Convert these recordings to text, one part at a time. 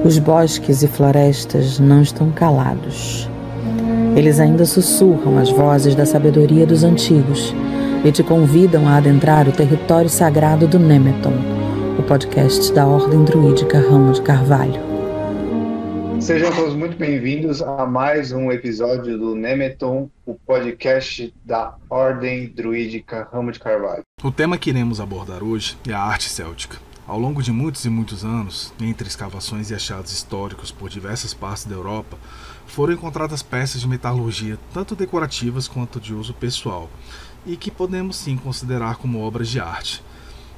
Os bosques e florestas não estão calados. Eles ainda sussurram as vozes da sabedoria dos antigos e te convidam a adentrar o território sagrado do Nemeton, o podcast da Ordem Druídica Ramo de Carvalho. Sejam todos muito bem-vindos a mais um episódio do Nemeton, o podcast da Ordem Druídica Ramo de Carvalho. O tema que iremos abordar hoje é a arte céltica. Ao longo de muitos e muitos anos, entre escavações e achados históricos por diversas partes da Europa, foram encontradas peças de metalurgia tanto decorativas quanto de uso pessoal, e que podemos sim considerar como obras de arte.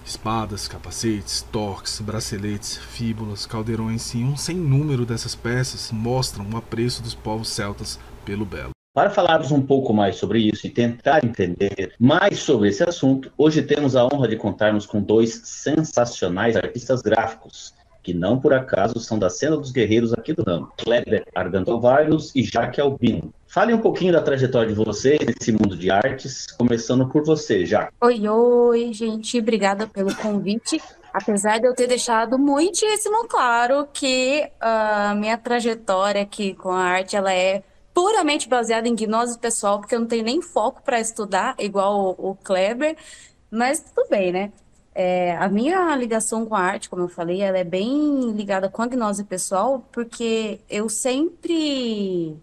Espadas, capacetes, torques, braceletes, fíbulas, caldeirões e um sem número dessas peças mostram o apreço dos povos celtas pelo belo. Para falarmos um pouco mais sobre isso e tentar entender mais sobre esse assunto, hoje temos a honra de contarmos com dois sensacionais artistas gráficos, que não por acaso são da cena dos guerreiros aqui do ramo, Kleber Argantovalos e Jaque Albino. Fale um pouquinho da trajetória de vocês nesse mundo de artes, começando por você, Jaque. Oi, gente, obrigada pelo convite. Apesar de eu ter deixado muitíssimo claro que a minha trajetória aqui com a arte, ela é puramente baseada em gnose pessoal, porque eu não tenho nem foco para estudar, igual o Kleber, mas tudo bem, né? A minha ligação com a arte, como eu falei, ela é bem ligada com a gnose pessoal, porque eu sempre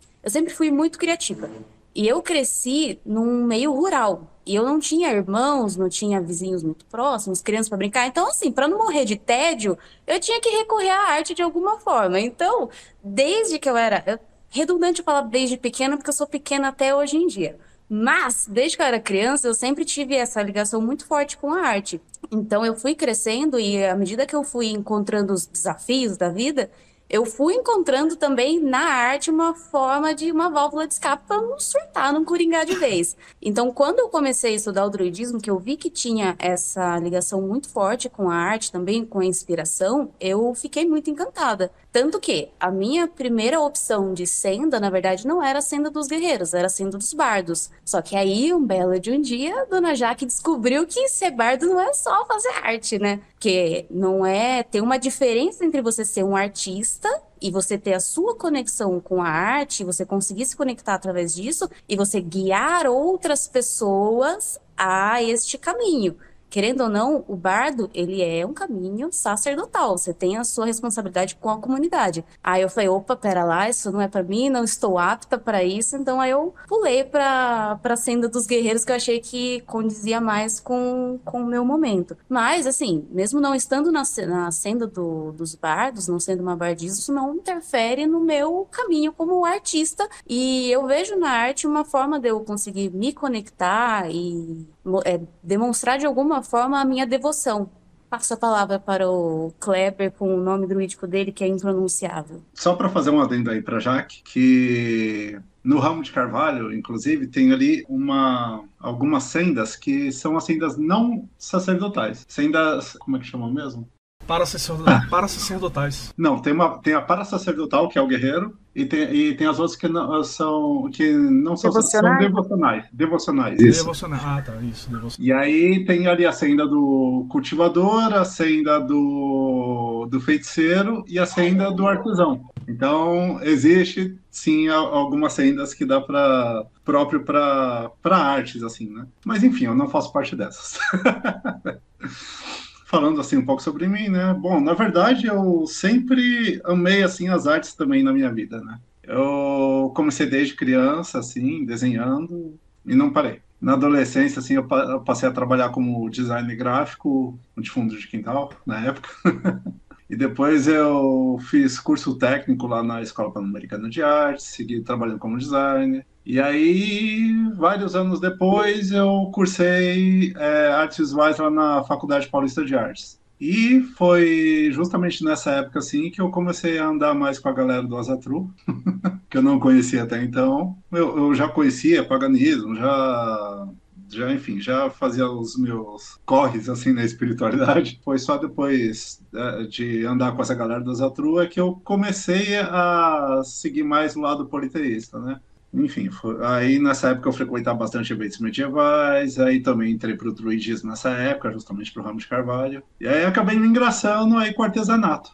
fui muito criativa. E eu cresci num meio rural. E eu não tinha irmãos, não tinha vizinhos muito próximos, crianças para brincar. Então, assim, para não morrer de tédio, eu tinha que recorrer à arte de alguma forma. Então, desde que eu era... redundante falar desde pequena, porque eu sou pequena até hoje em dia. Mas, desde que eu era criança, eu sempre tive essa ligação muito forte com a arte. Então, eu fui crescendo e, à medida que eu fui encontrando os desafios da vida, eu fui encontrando também na arte uma forma de uma válvula de escape para não surtar, não coringar de vez. Então, quando eu comecei a estudar o druidismo, que eu vi que tinha essa ligação muito forte com a arte, também com a inspiração, eu fiquei muito encantada. Tanto que a minha primeira opção de senda, na verdade, não era a senda dos guerreiros, era a senda dos bardos. Só que aí, um belo de um dia, a dona Jaque descobriu que ser bardo não é só fazer arte, né? Que não é... Tem uma diferença entre você ser um artista e você ter a sua conexão com a arte, você conseguir se conectar através disso e você guiar outras pessoas a este caminho. Querendo ou não, o bardo, ele é um caminho sacerdotal. Você tem a sua responsabilidade com a comunidade. Aí eu falei, opa, pera lá, isso não é pra mim, não estou apta para isso. Então aí eu pulei pra senda dos guerreiros, que eu achei que condizia mais com o meu momento. Mas, assim, mesmo não estando na senda dos bardos, não sendo uma bardisa, isso não interfere no meu caminho como artista. E eu vejo na arte uma forma de eu conseguir me conectar e demonstrar de alguma forma a minha devoção. Passo a palavra para o Kleber com o nome druídico dele, que é impronunciável. Só para fazer um adendo aí para Jaque, que no ramo de Carvalho, inclusive, tem ali algumas sendas que são as sendas não sacerdotais. Sendas, como é que chama mesmo? Parasacerdotais. Não, tem a parasacerdotal, que é o guerreiro, e tem as outras que não são devocionais. Devocionais, isso. Devocionais. Ah, tá, isso. Devocionais. E aí tem ali a senda do cultivador, a senda do feiticeiro e a senda do artesão. Então, existe, sim, algumas sendas que dá próprio para artes, assim, né? Mas, enfim, eu não faço parte dessas. Falando assim um pouco sobre mim, né? Bom, na verdade eu sempre amei assim as artes também na minha vida, né? Eu comecei desde criança assim, desenhando e não parei. Na adolescência assim eu passei a trabalhar como designer gráfico de fundo de quintal na época. E depois eu fiz curso técnico lá na Escola Pan-Americana de Artes, segui trabalhando como designer. E aí, vários anos depois, eu cursei artes visuais lá na Faculdade Paulista de Artes. E foi justamente nessa época assim que eu comecei a andar mais com a galera do Asatru, que eu não conhecia até então. Eu já conhecia paganismo, enfim, já fazia os meus corres assim na espiritualidade. Foi só depois de andar com essa galera do Asatru é que eu comecei a seguir mais o lado politeísta, né? Enfim, aí nessa época eu frequentava bastante eventos medievais, aí também entrei para o druidismo nessa época, justamente para o ramo de Carvalho. E aí acabei me engraçando aí com o artesanato,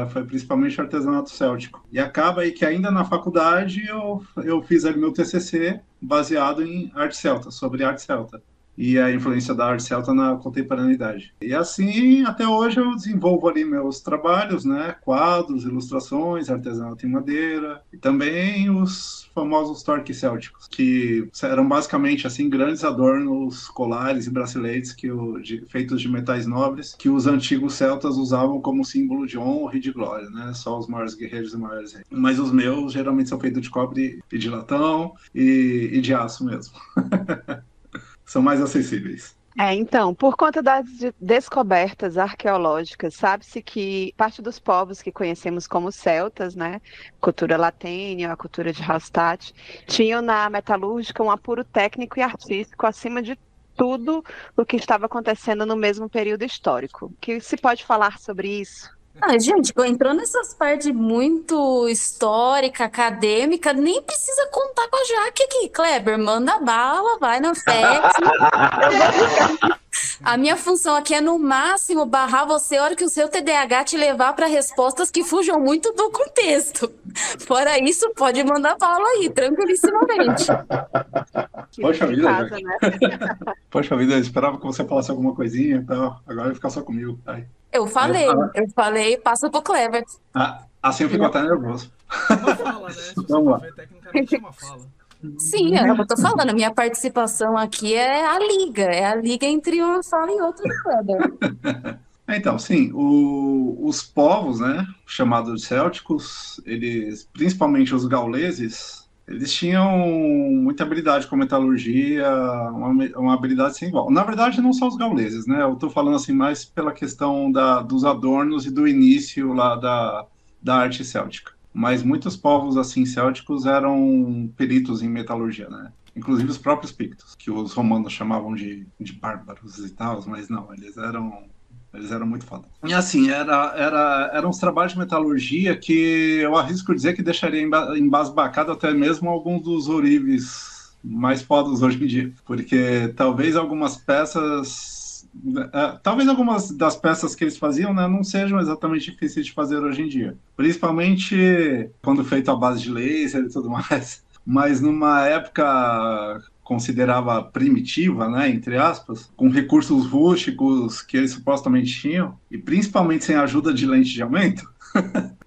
foi principalmente artesanato céltico. E acaba aí que ainda na faculdade eu fiz ali meu TCC baseado em arte celta, sobre arte celta. E a influência da arte celta na contemporaneidade. E assim, até hoje eu desenvolvo ali meus trabalhos, né? Quadros, ilustrações, artesanato em madeira, e também os famosos torques célticos, que eram basicamente assim grandes adornos colares e braceletes feitos de metais nobres, que os antigos celtas usavam como símbolo de honra e de glória, né? Só os maiores guerreiros e maiores reis. Mas os meus geralmente são feitos de cobre e de latão e de aço mesmo. São mais acessíveis. Então, por conta das descobertas arqueológicas, sabe-se que parte dos povos que conhecemos como celtas, né, cultura latênia, a cultura de Hallstatt, tinham na metalúrgica um apuro técnico e artístico acima de tudo o que estava acontecendo no mesmo período histórico. O que se pode falar sobre isso? Gente, entrou nessas partes muito histórica, acadêmica, nem precisa contar com a Jaque aqui. Kleber, manda bala, vai na festa. A minha função aqui é, no máximo, barrar você a hora que o seu TDAH te levar para respostas que fujam muito do contexto. Fora isso, pode mandar bala aí, tranquilissimamente. Poxa vida, né? Poxa vida, eu esperava que você falasse alguma coisinha e tal. Agora vai ficar só comigo. Ai. Eu falei, passa pro Kleber. Assim eu fico até nervoso. Uma fala, né? Se Vamos lá. Tecnicamente é uma fala. Sim, é o que eu tô falando. A minha participação aqui é a liga entre uma fala e outra do Kleber. Então, sim, os povos, né, chamados de célticos, eles, principalmente os gauleses, eles tinham muita habilidade com metalurgia, uma habilidade sem igual. Na verdade, não só os gauleses, né? Eu estou falando assim mais pela questão dos adornos e do início lá da arte céltica. Mas muitos povos assim célticos eram peritos em metalurgia, né? Inclusive os próprios pictos, que os romanos chamavam de bárbaros e tal, mas não, eles eram muito foda. E assim, eram uns trabalhos de metalurgia que eu arrisco dizer que deixaria embasbacado até mesmo alguns dos ourives mais fodas hoje em dia. Porque talvez algumas das peças que eles faziam, né, não sejam exatamente difíceis de fazer hoje em dia. Principalmente quando feito à base de laser e tudo mais. Mas numa época considerava primitiva, né, entre aspas, com recursos rústicos que eles supostamente tinham, e principalmente sem a ajuda de lente de aumento,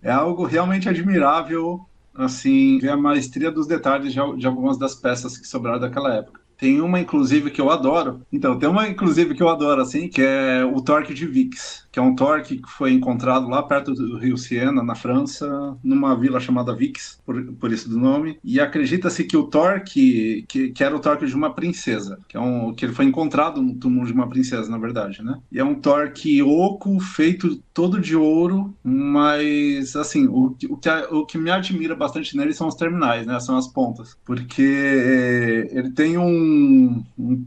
é algo realmente admirável, assim, ver a maestria dos detalhes de algumas das peças que sobraram daquela época. Tem uma, inclusive, que eu adoro. Então, tem uma, inclusive, que eu adoro, assim, que é o torque de Vix, que é um torque que foi encontrado lá perto do rio Siena, na França, numa vila chamada Vix, por isso do nome. E acredita-se que o torque, que era o torque de uma princesa, que ele foi encontrado no túmulo de uma princesa, na verdade, né? E é um torque oco, feito todo de ouro, mas, assim, o que me admira bastante nele são os terminais, né? São as pontas, porque ele tem um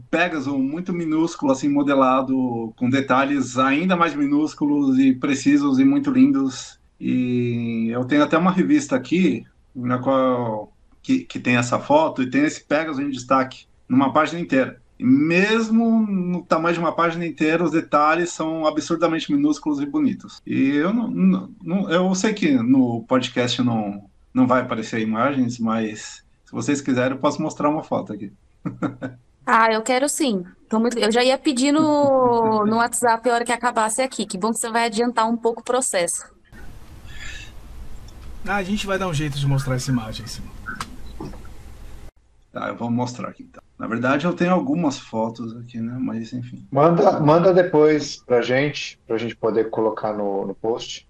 Pégaso muito minúsculo, assim, modelado com detalhes ainda mais minúsculos e precisos e muito lindos. E eu tenho até uma revista aqui na qual que tem essa foto e tem esse Pégaso em destaque numa página inteira. E mesmo no tamanho de uma página inteira, os detalhes são absurdamente minúsculos e bonitos. E eu sei que no podcast não vai aparecer imagens, mas se vocês quiserem, eu posso mostrar uma foto aqui. Eu quero sim. Eu já ia pedir no WhatsApp a hora que acabasse aqui. Que bom que você vai adiantar um pouco o processo. A gente vai dar um jeito de mostrar essa imagem, sim. Tá, eu vou mostrar aqui então. Na verdade, eu tenho algumas fotos aqui, né? Mas enfim. Manda depois pra gente poder colocar no post.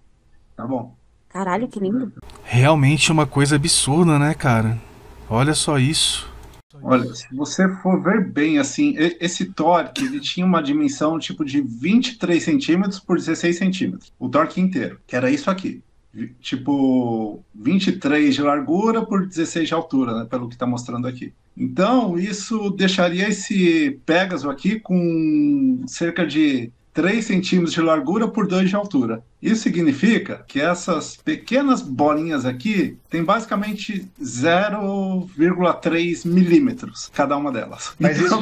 Tá bom. Caralho, que lindo. Realmente uma coisa absurda, né, cara? Olha só isso. Olha, se você for ver bem, assim, esse torque, ele tinha uma dimensão tipo de 23 centímetros por 16 centímetros. O torque inteiro, que era isso aqui. Tipo, 23 de largura por 16 de altura, né, pelo que está mostrando aqui. Então, isso deixaria esse Pégaso aqui com cerca de 3 centímetros de largura por 2 de altura. Isso significa que essas pequenas bolinhas aqui tem basicamente 0,3 milímetros cada uma delas. Mas isso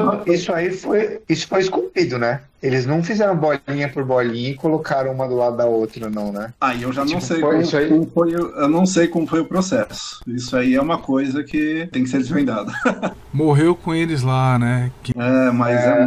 foi esculpido, né? Eles não fizeram bolinha por bolinha e colocaram uma do lado da outra, não, né? Aí eu já não sei como foi, eu não sei como foi o processo. Isso aí é uma coisa que tem que ser desvendada. Morreu com eles lá, né? Mas é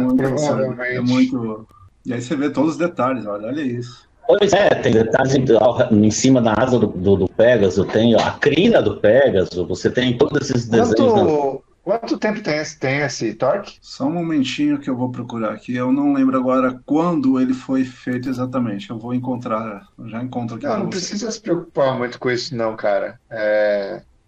muito. E aí você vê todos os detalhes, olha isso. Pois é, tem detalhes em cima da asa do Pégaso, tem a crina do Pégaso, você tem todos esses desenhos. Quanto tempo tem esse torque? Só um momentinho que eu vou procurar aqui. Eu não lembro agora quando ele foi feito exatamente. Eu vou encontrar, eu já encontro aqui. Não precisa se preocupar muito com isso não, cara.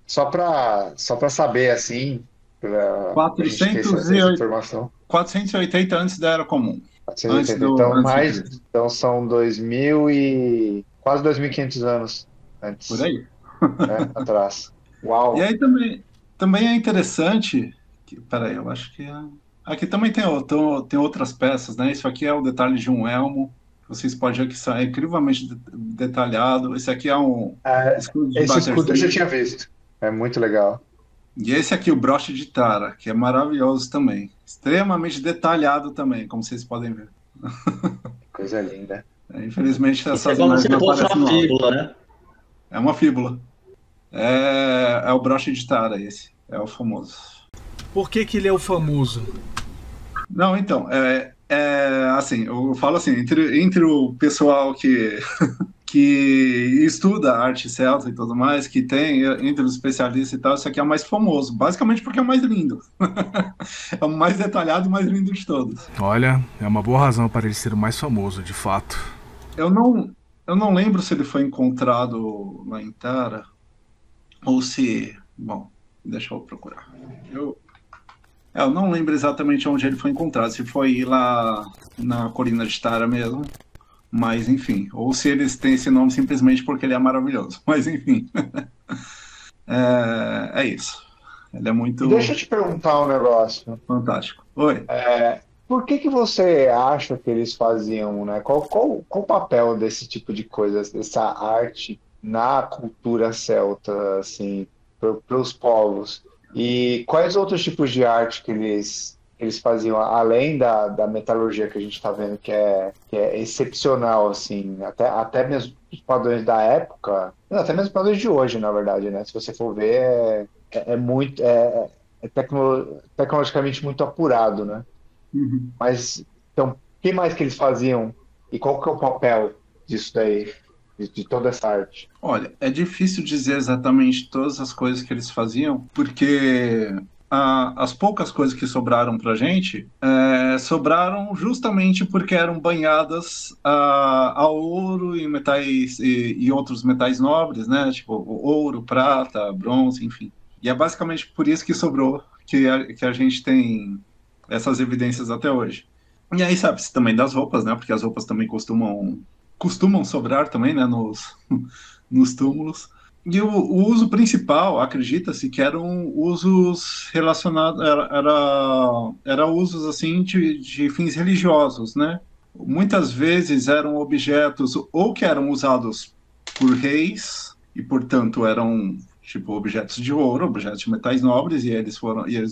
Só pra saber, assim, pra gente ter essa informação. 480 antes da Era Comum. 480, então são 2000 e quase 2.500 anos antes. Por aí. Atrás. Uau! E aí também é interessante, peraí, eu acho que aqui também tem outras peças, né? Isso aqui é o detalhe de um elmo. Vocês podem ver que isso é incrivelmente detalhado. Esse aqui é um escudo de Esse escudo eu já tinha visto. É muito legal. E esse aqui, o broche de Tara, que é maravilhoso também. Extremamente detalhado também, como vocês podem ver. Coisa linda. Infelizmente, essas imagens não aparecem uma fíbula, né? É uma fíbula. É o broche de Tara esse. É o famoso. Por que ele é o famoso? Não, então, assim, eu falo assim, entre o pessoal que estuda arte celta e tudo mais, que tem, entre os especialistas e tal, isso aqui é o mais famoso, basicamente porque é o mais lindo. É o mais detalhado e mais lindo de todos. Olha, é uma boa razão para ele ser o mais famoso, de fato. Eu não lembro se ele foi encontrado lá em Tara, ou se... Bom, deixa eu procurar. Eu não lembro exatamente onde ele foi encontrado, se foi lá na colina de Tara mesmo. Mas, enfim, ou se eles têm esse nome simplesmente porque ele é maravilhoso. Mas, enfim, é isso. Ele é muito... Deixa eu te perguntar um negócio. Fantástico. Oi. Por que você acha que eles faziam, né? Qual o papel desse tipo de coisa, dessa arte na cultura celta, assim, para os povos? E quais outros tipos de arte que eles faziam, além da metalurgia que a gente está vendo, que é excepcional, assim, até mesmo os padrões da época, até mesmo os padrões de hoje, na verdade, né? Se você for ver, tecnologicamente muito apurado, né? Uhum. Mas, então, o que mais que eles faziam? E qual que é o papel disso daí, de toda essa arte? Olha, é difícil dizer exatamente todas as coisas que eles faziam, porque... as poucas coisas que sobraram pra gente sobraram justamente porque eram banhadas a ouro e metais e outros metais nobres, né? Tipo ouro, prata, bronze, enfim. E é basicamente por isso que sobrou que a gente tem essas evidências até hoje. E aí sabe-se também das roupas, né? Porque as roupas também costumam sobrar também, né? Nos túmulos. E o uso principal, acredita-se que eram usos relacionados, era usos assim de fins religiosos, né? Muitas vezes eram objetos ou que eram usados por reis e, portanto, eram tipo objetos de ouro, objetos de metais nobres, e eles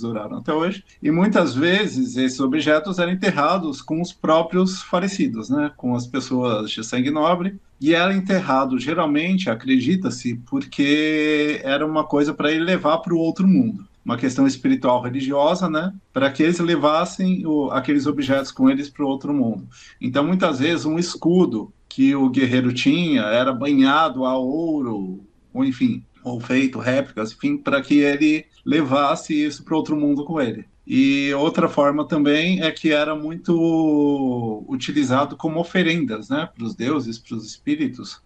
duraram até hoje. E muitas vezes esses objetos eram enterrados com os próprios falecidos, né? Com as pessoas de sangue nobre. E era enterrado, geralmente, acredita-se, porque era uma coisa para ele levar para o outro mundo. Uma questão espiritual religiosa, né? Para que eles levassem aqueles objetos com eles para o outro mundo. Então, muitas vezes, um escudo que o guerreiro tinha era banhado a ouro, ou enfim, ou feito réplicas, enfim, para que ele levasse isso para outro mundo com ele. E outra forma também é que era muito utilizado como oferendas, né, para os deuses, para os espíritos.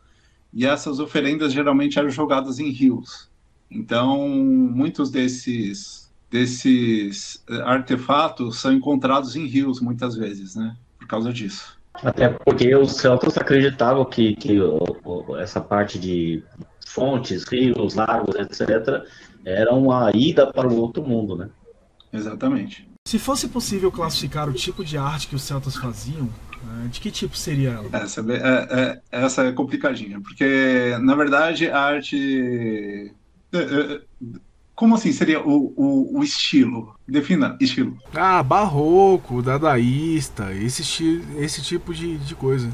E essas oferendas geralmente eram jogadas em rios. Então, muitos desses artefatos são encontrados em rios muitas vezes, né, por causa disso. Até porque os celtas acreditavam que essa parte de fontes, rios, lagos, etc., era uma ida para o outro mundo, né? Exatamente. Se fosse possível classificar o tipo de arte que os celtas faziam, De que tipo seria ela? Essa é complicadinha, porque, na verdade, a arte... Como assim seria o estilo? Defina estilo. Barroco, dadaísta, esse tipo de coisa.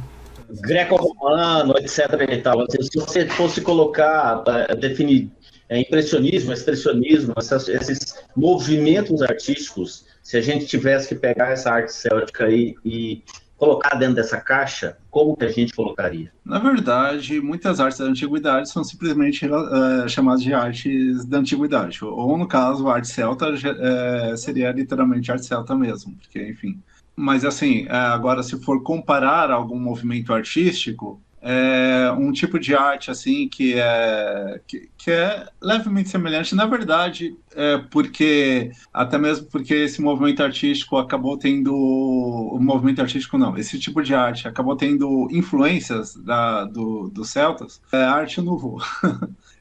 Greco-romano, etc. e tal. Se você fosse colocar, definir impressionismo, expressionismo, esses movimentos artísticos, se a gente tivesse que pegar essa arte céltica aí e colocar dentro dessa caixa, como que a gente colocaria? Na verdade, muitas artes da antiguidade são simplesmente chamadas de artes da antiguidade. Ou, no caso, a arte celta seria literalmente arte celta mesmo, porque, enfim. Mas, assim, agora, se for comparar algum movimento artístico, um tipo de arte, assim, que é levemente semelhante, na verdade, porque, até mesmo porque esse movimento artístico acabou tendo... O movimento artístico, não. Esse tipo de arte acabou tendo influências dos celtas. A arte nouveau.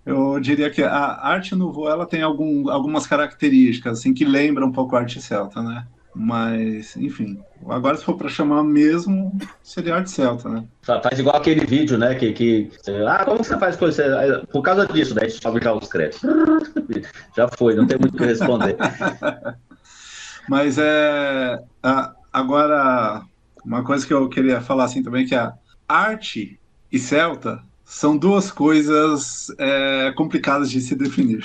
Eu diria que a arte nouveau, ela tem algumas características, assim, que lembram um pouco a arte celta, né? Mas, enfim, agora se for para chamar mesmo, seria arte celta, né? Faz igual aquele vídeo, né? Como você faz coisa? Por causa disso, né? A gente sobe já os créditos. Já foi, não tem muito o que responder. Mas agora, uma coisa que eu queria falar assim também, que a arte e celta são duas coisas complicadas de se definir.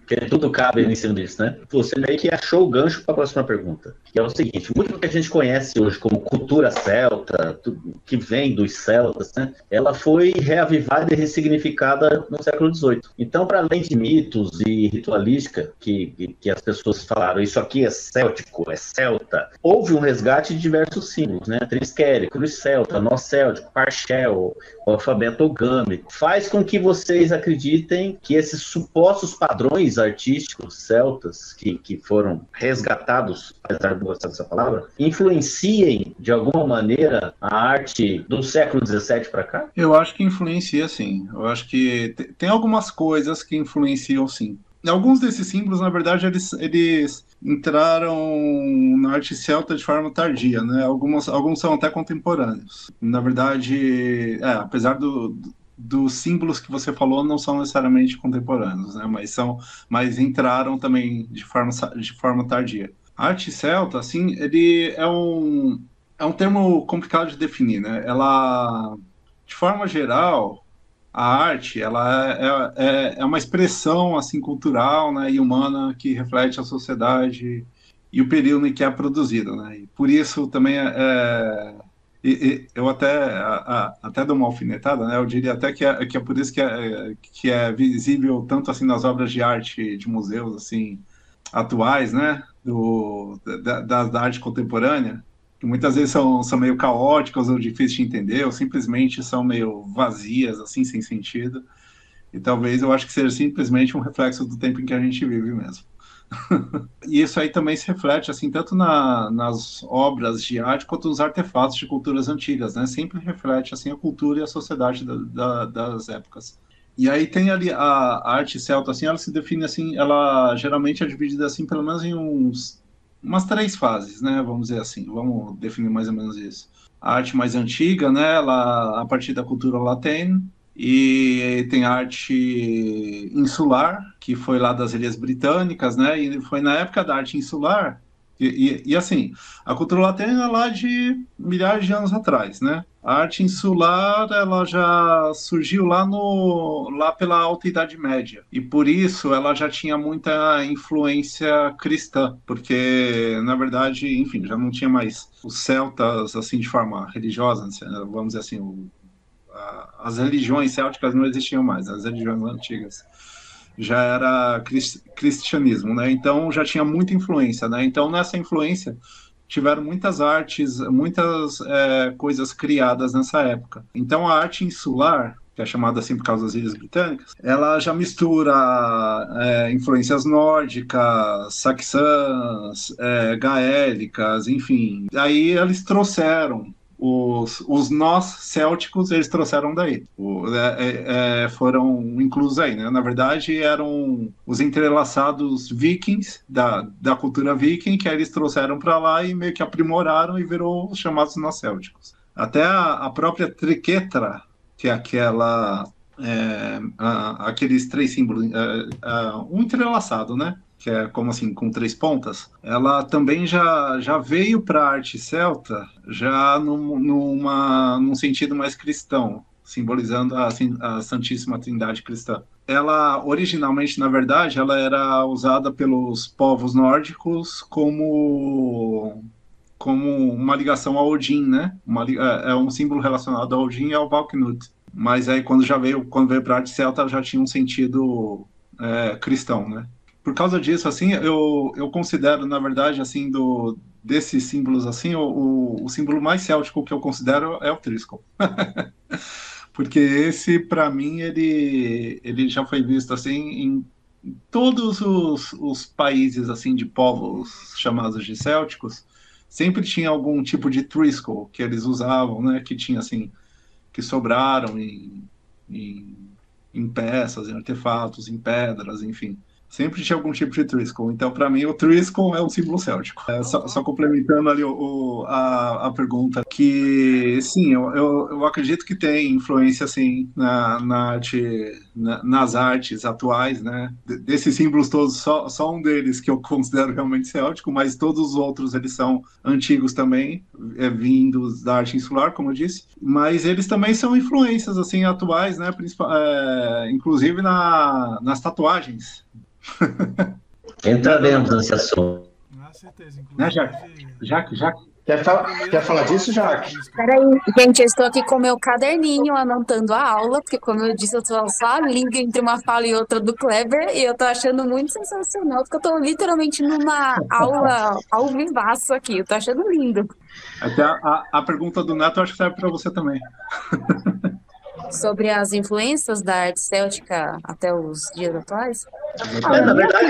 Porque tudo cabe em cima disso, né? Você meio que achou o gancho para a próxima pergunta, que é o seguinte: muito do que a gente conhece hoje como cultura celta, que vem dos celtas, né? Ela foi reavivada e ressignificada no século XVIII. Então, para além de mitos e ritualística, que as pessoas falaram, isso aqui é céltico, é celta, houve um resgate de diversos símbolos, né? Trisquere, cruz celta, nó céltico, parchel, o alfabeto ogâmico. Faz com que vocês acreditem que esses supostos padrões artísticos celtas que foram resgatados, apesar de não gostar dessa palavra, influenciem de alguma maneira a arte do século XVII para cá? Eu acho que influencia, sim. Eu acho que tem algumas coisas que influenciam, sim. Alguns desses símbolos, na verdade, eles entraram na arte celta de forma tardia, né? Alguns são até contemporâneos. Na verdade, apesar dos símbolos que você falou, não são necessariamente contemporâneos, né? Mas entraram também de forma tardia. A arte celta, assim, ele é um termo complicado de definir, né? Ela, de forma geral, a arte, ela é uma expressão, assim, cultural, né, e humana que reflete a sociedade e o período em que é produzida, né? E por isso também eu até dou uma alfinetada, né? Eu diria até que é por isso que é visível tanto assim nas obras de arte de museus assim atuais, né? Da arte contemporânea, que muitas vezes são meio caóticas ou difíceis de entender, ou simplesmente são meio vazias, assim, sem sentido. E talvez eu acho que seja simplesmente um reflexo do tempo em que a gente vive mesmo. E isso aí também se reflete, assim, tanto nas obras de arte quanto nos artefatos de culturas antigas, né? Sempre reflete, assim, a cultura e a sociedade das épocas. E aí tem ali a arte celta, assim, ela se define, assim, ela geralmente é dividida, assim, pelo menos em umas 3 fases, né? Vamos dizer assim, vamos definir mais ou menos isso. A arte mais antiga, né? Ela, a partir da cultura latena, e tem a arte insular, que foi lá das Ilhas Britânicas, né? E foi na época da arte insular, e assim, a cultura latena é lá de milhares de anos atrás, né? A arte insular, ela já surgiu lá pela Alta Idade Média, e por isso ela já tinha muita influência cristã, porque, na verdade, enfim, já não tinha mais os celtas, assim, de forma religiosa, vamos dizer assim, as religiões célticas não existiam mais, as religiões antigas já era cristianismo, né? Então já tinha muita influência, né? Então nessa influência tiveram muitas artes, muitas coisas criadas nessa época. Então a arte insular, que é chamada assim por causa das Ilhas Britânicas, ela já mistura influências nórdicas, saxãs, gaélicas, enfim. Aí eles trouxeram os nós célticos eles trouxeram daí, foram inclusos aí, né? Na verdade eram os entrelaçados vikings da cultura viking que eles trouxeram para lá e meio que aprimoraram e virou os chamados nós célticos. Até a própria triquetra, que é aquela aqueles 3 símbolos, um entrelaçado, né? Que é como assim, com 3 pontas, ela também já veio para a arte celta já num sentido mais cristão, simbolizando a Santíssima Trindade cristã. Ela, originalmente, na verdade, ela era usada pelos povos nórdicos como uma ligação a Odin, né? É um símbolo relacionado a Odin e ao Valknut. Mas aí, quando veio para a arte celta, já tinha um sentido cristão, né? Por causa disso, assim, eu considero, na verdade, assim, desses símbolos, assim, o símbolo mais céltico que eu considero é o Triskel. Porque esse, para mim, ele já foi visto, assim, em todos os países, assim, de povos chamados de célticos, sempre tinha algum tipo de Triskel que eles usavam, né, que tinha, assim, que sobraram em peças, em artefatos, em pedras, enfim. Sempre tinha algum tipo de Triskel. Então, para mim, o Triskel é um símbolo céltico. Só complementando ali a pergunta, que sim, eu acredito que tem influência, sim, nas artes atuais, né? Desses símbolos todos, só um deles que eu considero realmente céltico, mas todos os outros, eles são antigos também, vindos da arte insular, como eu disse. Mas eles também são influências, assim, atuais, né? Inclusive nas tatuagens. Entraremos nesse assunto. Com certeza, Né, Jaque? Quer falar disso, Jaque? Peraí, gente, eu estou aqui com o meu caderninho anotando a aula, porque, como eu disse, eu sou só a língua entre uma fala e outra do Kleber, e eu tô achando muito sensacional, porque eu tô literalmente numa aula ao vivaço aqui, eu tô achando lindo. Até a pergunta do Neto, eu acho que serve para você também. Sobre as influências da arte céltica até os dias atuais? Na verdade,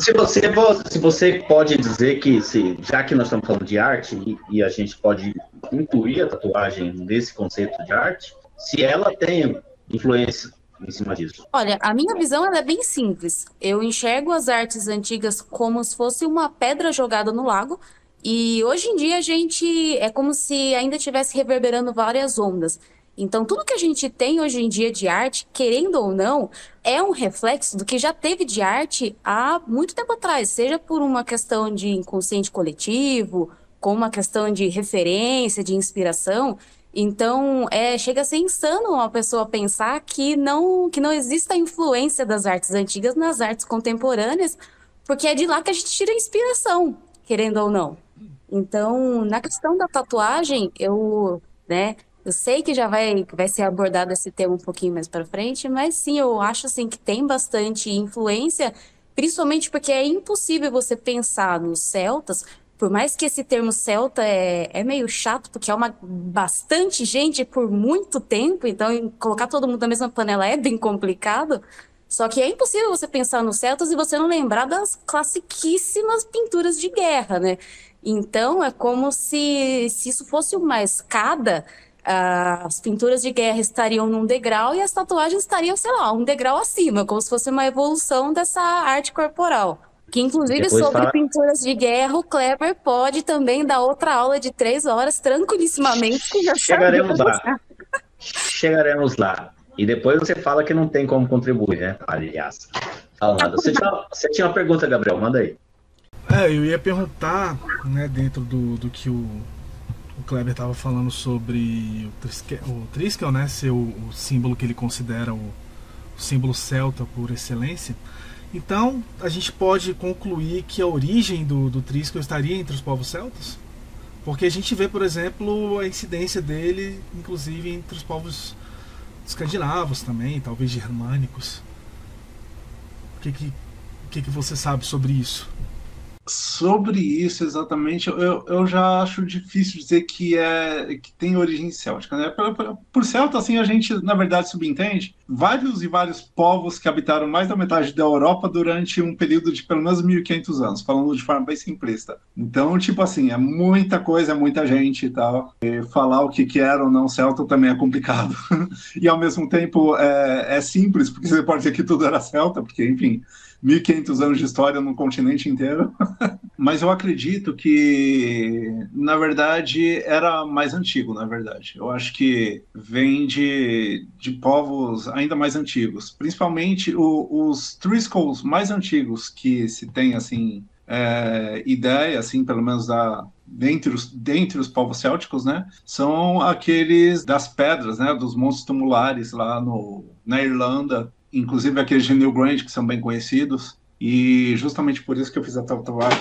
se você pode dizer que, já que nós estamos falando de arte, e a gente pode incluir a tatuagem nesse conceito de arte, se ela tem influência em cima disso. Olha, a minha visão ela é bem simples. Eu enxergo as artes antigas como se fosse uma pedra jogada no lago, e hoje em dia a gente é como se ainda estivesse reverberando várias ondas. Então, tudo que a gente tem hoje em dia de arte, querendo ou não, é um reflexo do que já teve de arte há muito tempo atrás, seja por uma questão de inconsciente coletivo, com uma questão de referência, de inspiração. Então, chega a ser insano uma pessoa pensar que não exista a influência das artes antigas nas artes contemporâneas, porque é de lá que a gente tira a inspiração, querendo ou não. Então, na questão da tatuagem, eu sei que já vai ser abordado esse tema um pouquinho mais para frente, mas sim, eu acho assim, que tem bastante influência, principalmente porque é impossível você pensar nos celtas, por mais que esse termo celta é meio chato, porque é bastante gente por muito tempo, então colocar todo mundo na mesma panela é bem complicado, só que é impossível você pensar nos celtas e você não lembrar das classiquíssimas pinturas de guerra, né? Então, é como se isso fosse uma escada. As pinturas de guerra estariam num degrau e as tatuagens estariam, sei lá, um degrau acima, como se fosse uma evolução dessa arte corporal. Que, inclusive, sobre pinturas de guerra, o Kleber pode também dar outra aula de 3 horas, tranquilissimamente. Que já Chegaremos lá. E depois você fala que não tem como contribuir, né? Aliás, fala nada. Você tinha uma pergunta, Gabriel, manda aí. Eu ia perguntar, né, dentro do que o Kleber estava falando sobre o Triskel, né, ser o símbolo que ele considera o símbolo celta por excelência. Então, a gente pode concluir que a origem do Triskel estaria entre os povos celtas? Porque a gente vê, por exemplo, a incidência dele, inclusive, entre os povos escandinavos também, talvez germânicos. O que você sabe sobre isso? Sobre isso exatamente, eu já acho difícil dizer que tem origem céltica, né? Por celta, assim, a gente, na verdade, subentende vários e vários povos que habitaram mais da metade da Europa durante um período de pelo menos 1.500 anos, falando de forma bem simplista. Então, tipo assim, é muita coisa, é muita gente e tal. E falar o que era ou não celta também é complicado. E, ao mesmo tempo, é simples, porque você pode dizer que tudo era celta, porque, enfim, 1.500 anos de história no continente inteiro. Mas eu acredito que, na verdade, era mais antigo, na verdade. Eu acho que vem de povos ainda mais antigos. Principalmente os Triscolls mais antigos que se tem, assim, ideia, assim, pelo menos dentre os povos célticos, né? São aqueles das pedras, né? Dos monstros tumulares lá na Irlanda. Inclusive aqueles de Newgrange, que são bem conhecidos. E justamente por isso que eu fiz a tatuagem.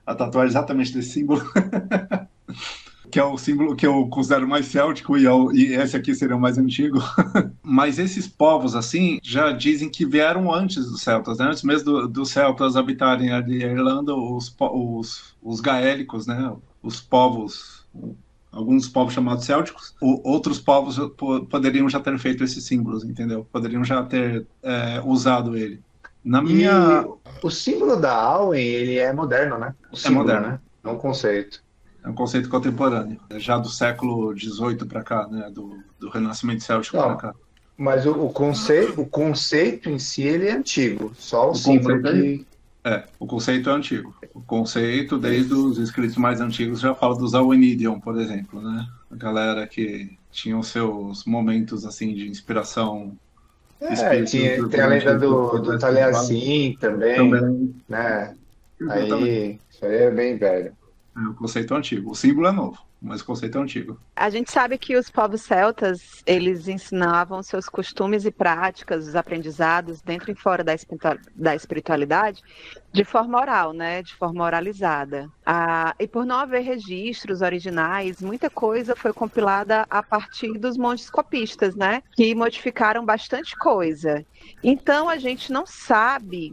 A tatuagem exatamente desse símbolo. Que é o símbolo que eu considero mais céltico e esse aqui seria o mais antigo. Mas esses povos, assim, já dizem que vieram antes dos celtas, né? Antes mesmo dos celtas habitarem ali a Irlanda, os gaélicos, né? Os povos... Alguns povos chamados célticos, outros povos poderiam já ter feito esses símbolos, entendeu? Poderiam já ter usado ele. E o símbolo da Awen, ele é moderno, né? O símbolo, moderno, né? É um conceito. É um conceito contemporâneo, já do século XVIII para cá, né? Do Renascimento Céltico para cá. Mas o conceito em si, ele é antigo. Só o símbolo que... o conceito é antigo. O conceito, desde os escritos mais antigos, já fala dos Awenidion, por exemplo, né? A galera que tinha os seus momentos, assim, de inspiração. Tem a lenda do Taliesin também, né? Aí, isso aí é bem velho. O conceito é antigo. O símbolo é novo, mas o conceito é antigo. A gente sabe que os povos celtas, eles ensinavam seus costumes e práticas, os aprendizados dentro e fora da espiritualidade de forma oral, né? De forma oralizada. E por não haver registros originais, muita coisa foi compilada a partir dos monges copistas, né? Que modificaram bastante coisa. Então a gente não sabe,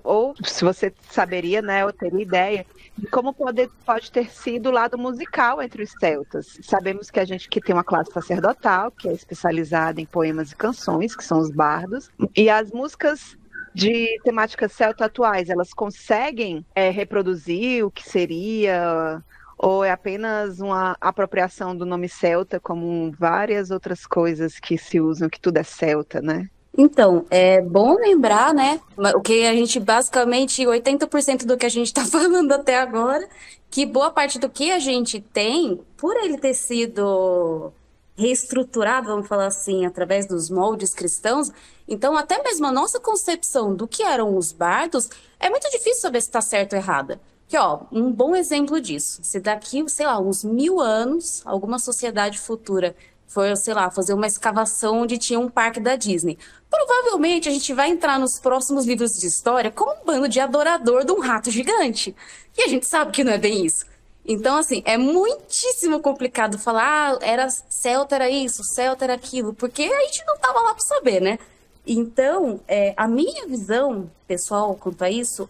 ou se você saberia, né? Ou teria ideia de como pode ter sido o lado musical entre os celtas. Sabemos que a gente que tem uma classe sacerdotal, que é especializada em poemas e canções, que são os bardos, e as músicas de temática celta atuais, elas conseguem reproduzir o que seria, ou é apenas uma apropriação do nome celta, como várias outras coisas que se usam, que tudo é celta, né? Então, é bom lembrar, né, o que a gente basicamente, 80% do que a gente está falando até agora, que boa parte do que a gente tem, por ele ter sido reestruturado, vamos falar assim, através dos moldes cristãos, então até mesmo a nossa concepção do que eram os bardos, é muito difícil saber se está certo ou errada. Que, um bom exemplo disso, se daqui, sei lá, uns 1000 anos, alguma sociedade futura for, sei lá, fazer uma escavação onde tinha um parque da Disney. Provavelmente a gente vai entrar nos próximos livros de história como um bando de adorador de um rato gigante. E a gente sabe que não é bem isso. Então, assim, é muitíssimo complicado falar, era celta, era isso, celta era aquilo, porque a gente não tava lá para saber, né? Então, a minha visão pessoal quanto a isso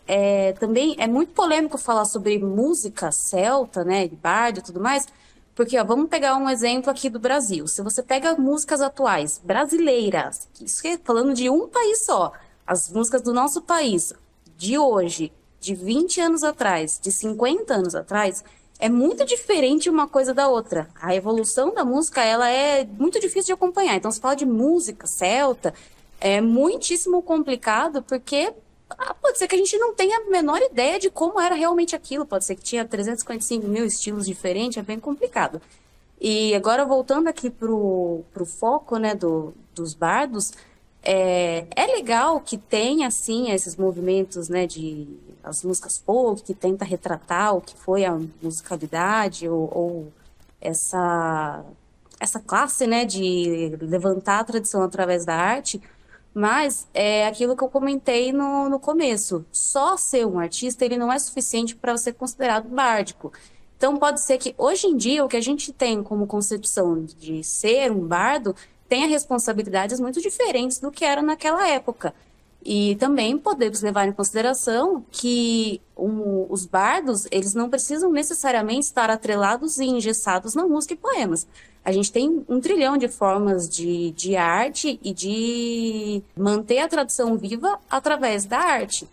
também é muito polêmico falar sobre música celta, né, de bardo e tudo mais, porque, vamos pegar um exemplo aqui do Brasil. Se você pega músicas atuais, brasileiras, isso é falando de um país só, as músicas do nosso país, de hoje, de 20 anos atrás, de 50 anos atrás, é muito diferente uma coisa da outra. A evolução da música, ela é muito difícil de acompanhar. Então, se fala de música celta, é muitíssimo complicado, porque pode ser que a gente não tenha a menor ideia de como era realmente aquilo. Pode ser que tinha 355 mil estilos diferentes, é bem complicado. E agora, voltando aqui pro foco, né, dos bardos, é legal que tenha, assim, esses movimentos, né, de as músicas folk, que tenta retratar o que foi a musicalidade, ou essa classe, né, de levantar a tradição através da arte. Mas é aquilo que eu comentei no começo. Só ser um artista, ele não é suficiente para ser considerado bárdico. Então pode ser que hoje em dia o que a gente tem como concepção de ser um bardo tenha responsabilidades muito diferentes do que era naquela época. E também podemos levar em consideração que os bardos, eles não precisam necessariamente estar atrelados e engessados na música e poemas. A gente tem 1 trilhão de formas de arte e de manter a tradição viva através da arte.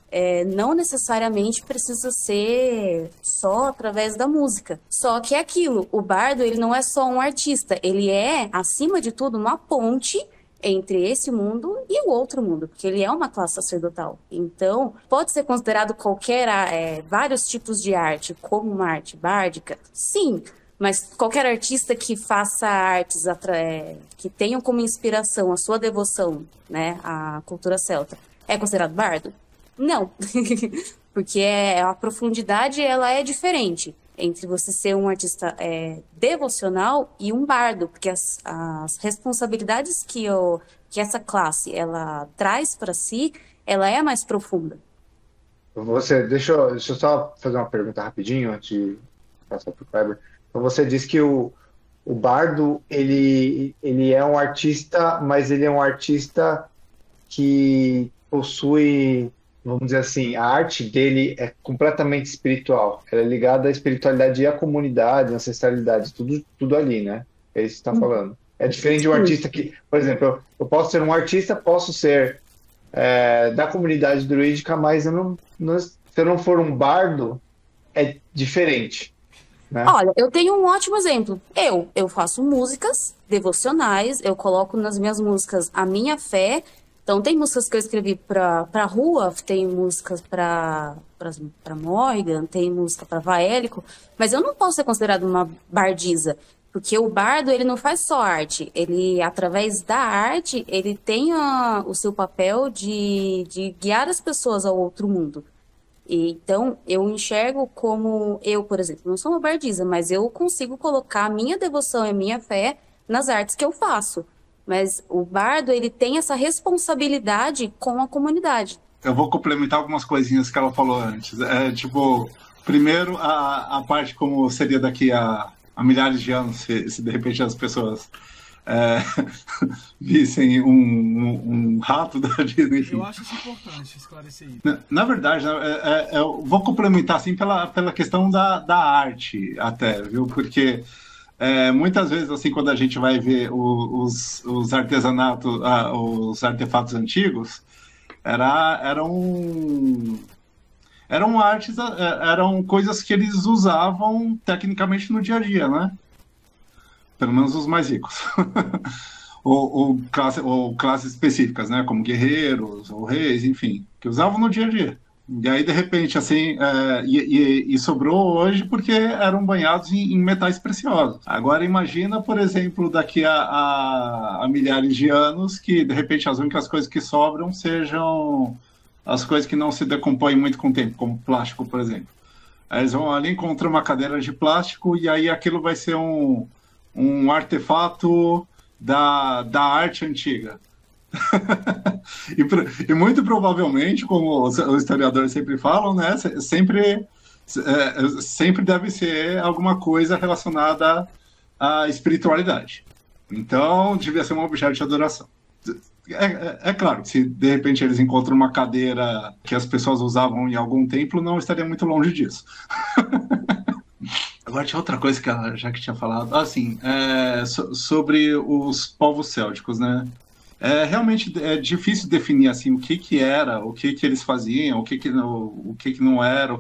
Não necessariamente precisa ser só através da música. Só que é aquilo, o bardo ele não é só um artista, ele é, acima de tudo, uma ponte entre esse mundo e o outro mundo, porque ele é uma classe sacerdotal. Então, pode ser considerado vários tipos de arte, como uma arte bárdica? Sim, mas qualquer artista que faça artes que tenham como inspiração a sua devoção, né, à cultura celta, é considerado bardo? Não, porque a profundidade ela é diferente entre você ser um artista devocional e um bardo, porque as responsabilidades que essa classe traz para si, ela é mais profunda. Deixa eu só fazer uma pergunta rapidinho antes de passar para o Kleber. Então você disse que o bardo ele é um artista, mas ele é um artista que possui, vamos dizer assim, a arte dele é completamente espiritual. Ela é ligada à espiritualidade e à comunidade, à ancestralidade, tudo ali, né? É isso que você está falando. É diferente de um artista que, por exemplo, eu posso ser um artista, posso ser da comunidade druídica, mas se eu não for um bardo, é diferente. Né? Olha, eu tenho um ótimo exemplo. Eu faço músicas devocionais, eu coloco nas minhas músicas a minha fé. Então, tem músicas que eu escrevi pra rua, tem músicas pra Morrigan, tem música pra Vaélico, mas eu não posso ser considerado uma bardisa, porque o bardo, ele não faz só arte, ele, através da arte, ele tem o seu papel de guiar as pessoas ao outro mundo. Então, eu enxergo como por exemplo, não sou uma bardisa, mas eu consigo colocar a minha devoção e a minha fé nas artes que eu faço. Mas o bardo, ele tem essa responsabilidade com a comunidade. Eu vou complementar algumas coisinhas que ela falou antes. Primeiro, a parte como seria daqui a milhares de anos, se de repente as pessoas vissem um rato da Disney. Enfim. Eu acho isso importante esclarecer isso. Na verdade, eu vou complementar assim pela questão da arte até, viu? Porque muitas vezes, assim, quando a gente vai ver os artesanatos, os artefatos antigos, eram artes, eram coisas que eles usavam tecnicamente no dia a dia, né? Pelo menos os mais ricos. ou classes específicas, né? Como guerreiros ou reis, enfim, que usavam no dia a dia. E aí, de repente, assim, e sobrou hoje porque eram banhados em metais preciosos. Agora, imagina, por exemplo, daqui a milhares de anos, que, de repente, as únicas coisas que sobram sejam as coisas que não se decompõem muito com o tempo, como plástico, por exemplo. Aí eles vão ali, encontrar uma cadeira de plástico, e aí aquilo vai ser um artefato da arte antiga. E muito provavelmente, como os historiadores sempre falam, né, sempre deve ser alguma coisa relacionada à espiritualidade. Então, devia ser um objeto de adoração. É claro que se de repente eles encontram uma cadeira que as pessoas usavam em algum templo, não estaria muito longe disso. Agora tinha outra coisa que ela já que tinha falado, assim, sobre os povos célticos, né? Realmente é difícil definir assim o que era, o que eles faziam, o que não era,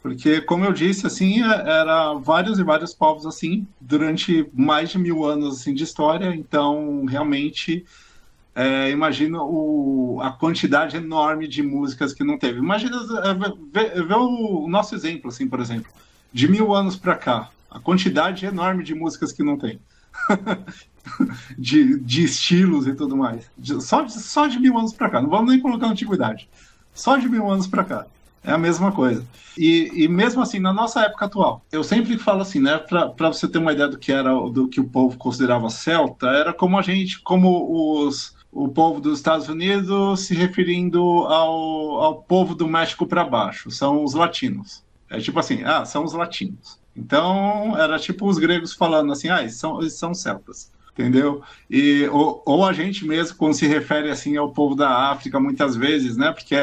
porque como eu disse, assim, era vários e vários povos assim durante mais de 1000 anos assim de história, então realmente imagina a quantidade enorme de músicas que não teve. Imagina ver o nosso exemplo, assim, por exemplo, de 1000 anos para cá, a quantidade enorme de músicas que não tem. de estilos e tudo mais. Só de 1000 anos para cá. Não vamos nem colocar a antiguidade. Só de 1000 anos para cá. É a mesma coisa. E mesmo assim, na nossa época atual, eu sempre falo assim, né? Para você ter uma ideia do que o povo considerava celta, era como o povo dos Estados Unidos se referindo ao povo do México para baixo. São os latinos. É tipo assim, são os latinos. Então, era tipo os gregos falando assim, eles são celtas. entendeu? Ou a gente mesmo, quando se refere assim ao povo da África, muitas vezes, né? Porque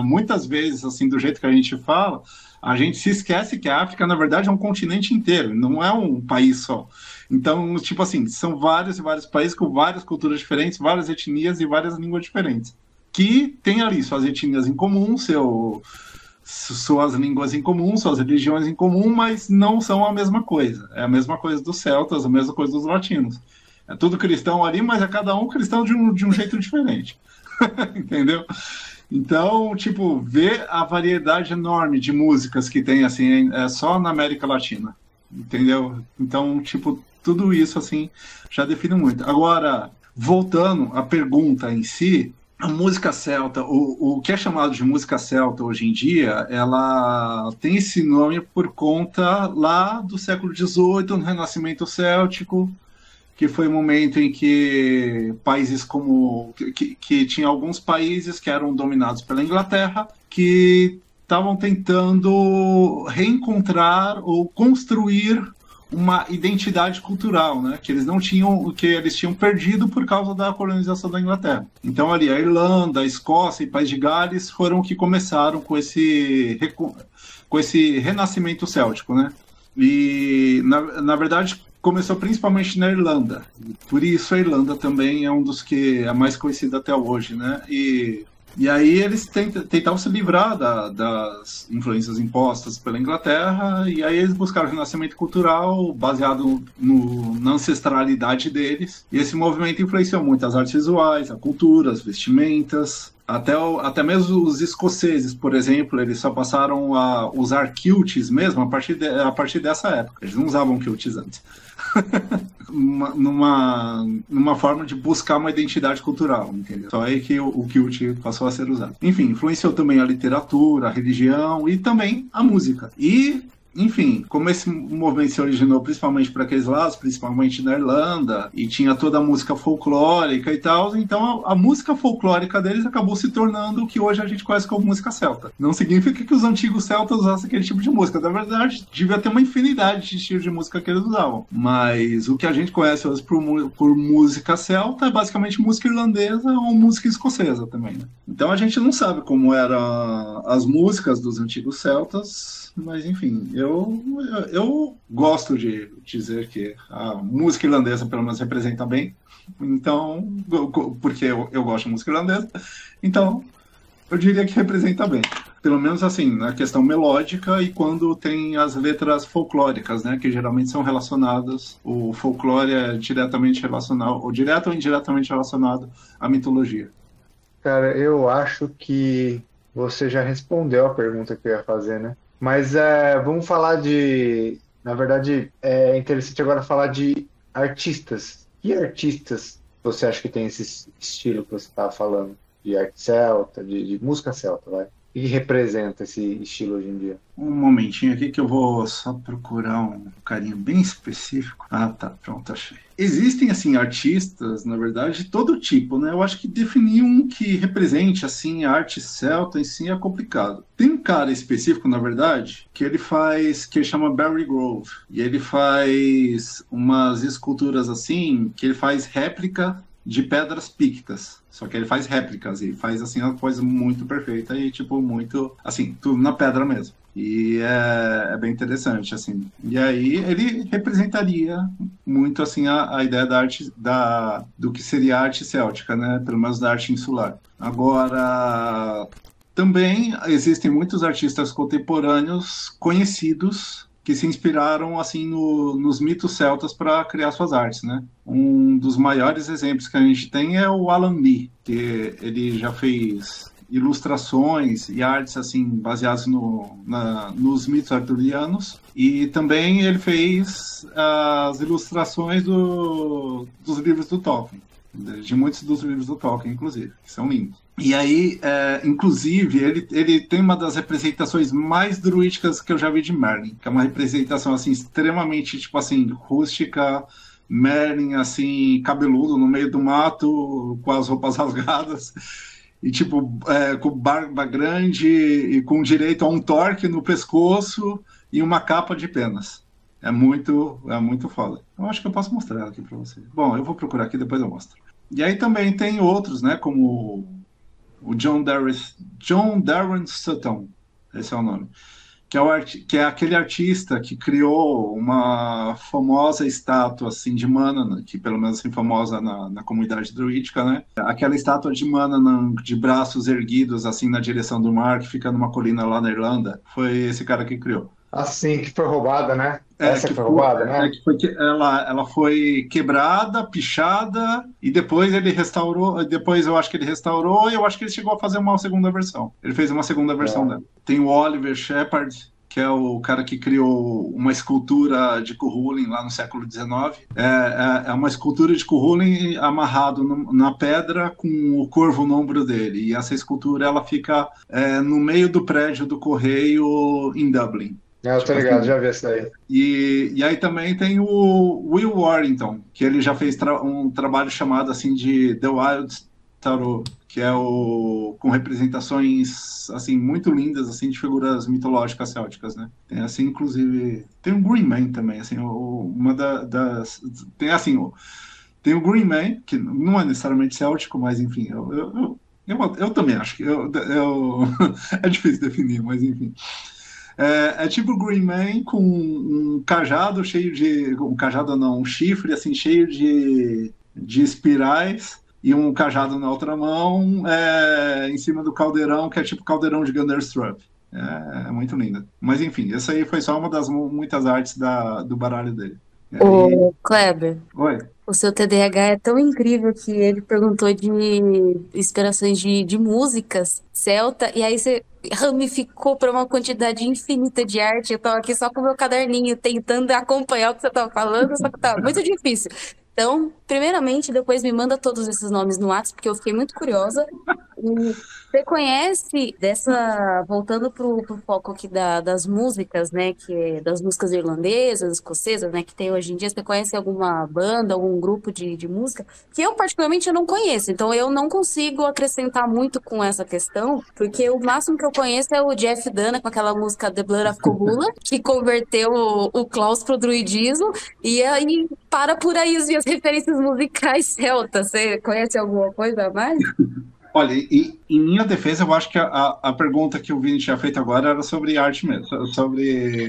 muitas vezes, assim, do jeito que a gente fala, a gente se esquece que a África, na verdade, é um continente inteiro, não é um país só. Então, tipo assim, são vários e vários países com várias culturas diferentes, várias etnias e várias línguas diferentes, que tem ali suas etnias em comum, suas línguas em comum, suas religiões em comum, mas não são a mesma coisa. É a mesma coisa dos celtas, a mesma coisa dos latinos. É tudo cristão ali, mas é cada um cristão de um jeito diferente. Entendeu? Então, tipo, ver a variedade enorme de músicas que tem, assim, é só na América Latina. Entendeu? Então, tipo, tudo isso, assim, já define muito. Agora, voltando à pergunta em si, a música celta, o que é chamado de música celta hoje em dia, ela tem esse nome por conta lá do século XVIII, no Renascimento Céltico, que foi um momento em que países como... que tinha alguns países que eram dominados pela Inglaterra, que estavam tentando reencontrar ou construir uma identidade cultural, né? Que eles não tinham, que eles tinham perdido por causa da colonização da Inglaterra. Então ali a Irlanda, a Escócia e País de Gales foram que começaram com esse renascimento céltico, né? E na verdade começou principalmente na Irlanda. Por isso a Irlanda também é um dos que é mais conhecido até hoje, né? E aí eles tentavam se livrar das influências impostas pela Inglaterra, e aí eles buscaram o renascimento cultural baseado na ancestralidade deles. E esse movimento influenciou muito as artes visuais, a cultura, as vestimentas. Até mesmo os escoceses, por exemplo, eles só passaram a usar kilts mesmo a partir dessa época. Eles não usavam kilts antes. numa forma de buscar uma identidade cultural, entendeu? Só aí que o kilt passou a ser usado. Enfim, influenciou também a literatura, a religião e também a música. E enfim, como esse movimento se originou principalmente para aqueles lados, principalmente na Irlanda, e tinha toda a música folclórica e tal, então a música folclórica deles acabou se tornando o que hoje a gente conhece como música celta. Não significa que os antigos celtas usassem aquele tipo de música, na verdade, devia ter uma infinidade de estilos de música que eles usavam, mas o que a gente conhece hoje por música celta é basicamente música irlandesa ou música escocesa também, né? Então a gente não sabe como eram as músicas dos antigos celtas, mas enfim, eu gosto de dizer que a música irlandesa pelo menos representa bem, então, porque eu gosto de música irlandesa, então eu diria que representa bem. Pelo menos assim, na questão melódica e quando tem as letras folclóricas, né, que geralmente são relacionadas, o folclore é diretamente relacionado, ou direto ou indiretamente relacionado à mitologia. Cara, eu acho que você já respondeu a pergunta que eu ia fazer, né? Mas vamos falar de... Na verdade, é interessante agora falar de artistas. Que artistas você acha que tem esse estilo que você estava falando? De arte celta, de música celta, vai? O que representa esse estilo hoje em dia? Um momentinho aqui que eu vou só procurar um carinho bem específico. Ah, tá, pronto, achei. Existem, assim, artistas, na verdade, de todo tipo, né? Eu acho que definir um que represente, assim, a arte celta em si é complicado. Tem um cara específico, na verdade, que ele chama Barry Grove. E ele faz umas esculturas, assim, que ele faz réplica de pedras pícticas. Só que ele faz réplicas e faz, assim, uma coisa muito perfeita e, tipo, muito, assim, tudo na pedra mesmo. E é bem interessante, assim. E aí ele representaria muito, assim, a ideia da arte, do que seria a arte céltica, né? Pelo menos da arte insular. Agora, também existem muitos artistas contemporâneos conhecidos que se inspiraram, assim, nos mitos celtas para criar suas artes, né? Um dos maiores exemplos que a gente tem é o Alan Lee, que ele já fez ilustrações e artes, assim, baseadas nos mitos arturianos, e também ele fez as ilustrações dos livros do Tolkien, de muitos dos livros do Tolkien, inclusive, que são lindos. E aí, inclusive, ele tem uma das representações mais druídicas que eu já vi de Merlin, que é uma representação, assim, extremamente, tipo assim, rústica, Merlin, assim, cabeludo, no meio do mato, com as roupas rasgadas, e, tipo, com barba grande e com direito a um torque no pescoço e uma capa de penas. É muito foda. Eu acho que eu posso mostrar ela aqui pra você. Bom, eu vou procurar aqui, depois eu mostro. E aí também tem outros, né? Como o John Darren Sutton, esse é o nome. Que é aquele artista que criou uma famosa estátua assim, de Manannan, que pelo menos assim, famosa na comunidade druídica, né? Aquela estátua de Manannan de braços erguidos assim na direção do mar, que fica numa colina lá na Irlanda. Foi esse cara que criou. Assim, que foi roubada, né? Essa que foi roubada, né? Ela foi quebrada, pichada, e depois ele restaurou. Depois eu acho que ele restaurou, e eu acho que ele chegou a fazer uma segunda versão. Ele fez uma segunda versão dela. Tem o Oliver Shepard, que é o cara que criou uma escultura de Cuchulainn lá no século XIX. É uma escultura de Cuchulainn amarrado na pedra com o corvo no ombro dele. E essa escultura ela fica no meio do prédio do correio em Dublin. Eu tô ligado, já vi isso aí. E aí também tem o Will Warrington, que ele já fez um trabalho chamado assim de The Wild Tarot, que é com representações assim muito lindas assim de figuras mitológicas célticas, né? Tem assim, inclusive, tem o Green Man também, assim, tem o Green Man, que não é necessariamente céltico, mas enfim, eu também acho que é difícil definir, mas enfim. É tipo o Green Man com um cajado cheio de... Um cajado não, um chifre assim, cheio de espirais e um cajado na outra mão em cima do caldeirão, que é tipo caldeirão de Gunnerstrup. É muito linda. Mas enfim, essa aí foi só uma das muitas artes do baralho dele. Ô, Kleber, Oi. o seu TDAH é tão incrível que ele perguntou de inspirações de músicas celta, e aí você ramificou para uma quantidade infinita de arte. Eu tava aqui só com o meu caderninho, tentando acompanhar o que você tava falando, só que tá muito difícil. Então, primeiramente, depois me manda todos esses nomes no WhatsApp, porque eu fiquei muito curiosa. E você conhece voltando pro foco aqui das músicas, né, das músicas irlandesas, escocesas, né, que tem hoje em dia, você conhece alguma banda, algum grupo de música? Que eu, particularmente, eu não conheço, então eu não consigo acrescentar muito com essa questão, porque o máximo que eu conheço é o Jeff Dana, com aquela música The Blood of Cthulhu, que converteu o Klaus pro druidismo, e aí para por aí as minhas referências musicais celtas. Você conhece alguma coisa a mais? Olha, e em minha defesa, eu acho que a pergunta que o Vini tinha feito agora era sobre arte mesmo, sobre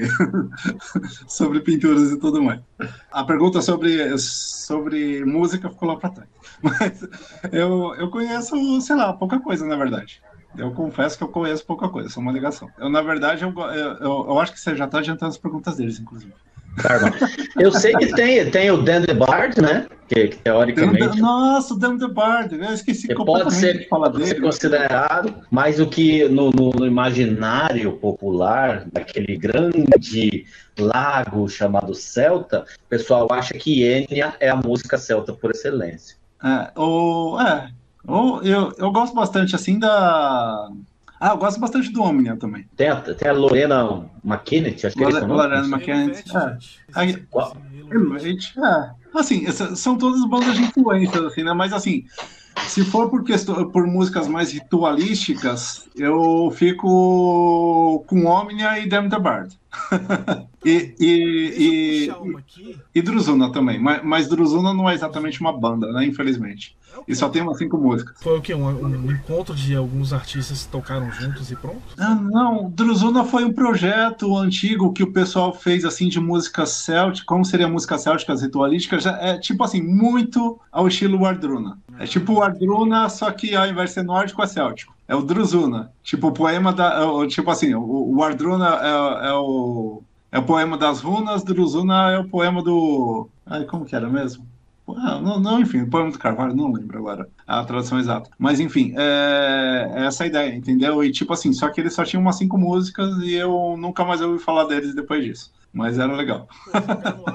pinturas e tudo mais. A pergunta sobre música ficou lá para trás. Mas eu conheço, sei lá, pouca coisa, na verdade. Eu confesso que eu conheço pouca coisa, sou uma ligação. Na verdade, eu acho que você já está adiantando as perguntas deles, inclusive. Eu sei que tem o Dan the Bard, né? Que teoricamente. Nossa, o Dan the Bard, eu esqueci completamente de falar dele. Pode ser considerado, mas o que no imaginário popular, daquele grande lago chamado Celta, o pessoal acha que Enya é a música celta por excelência. Eu gosto bastante assim eu gosto bastante do Omnia também. Tem a Lorena McKennett, acho que é esse o nome. Lorena McKennett. Assim, são todas bandas de influência, assim, né? Mas assim, se for por músicas mais ritualísticas, eu fico com Omnia e Damn the Bard. e Druzuna também, mas Druzuna não é exatamente uma banda, né? Infelizmente. E só tem umas 5 músicas. Foi o quê? Um encontro de alguns artistas que tocaram juntos e pronto? Não, Druzuna foi um projeto antigo que o pessoal fez assim de música céltica. Como seria música céltica, ritualísticas? É tipo assim, muito ao estilo Wardruna. É tipo o Wardruna, só que ao invés de ser nórdico, é céltico. É o Druzuna. Tipo o poema tipo assim, o Wardruna é o poema das runas, Druzuna é o poema do... Ai, como que era mesmo? Enfim, o poema do Carvalho, não lembro agora a tradução exata. Mas, enfim, é essa a ideia, entendeu? E, tipo assim, só que eles só tinham umas 5 músicas e eu nunca mais ouvi falar deles depois disso. Mas era legal.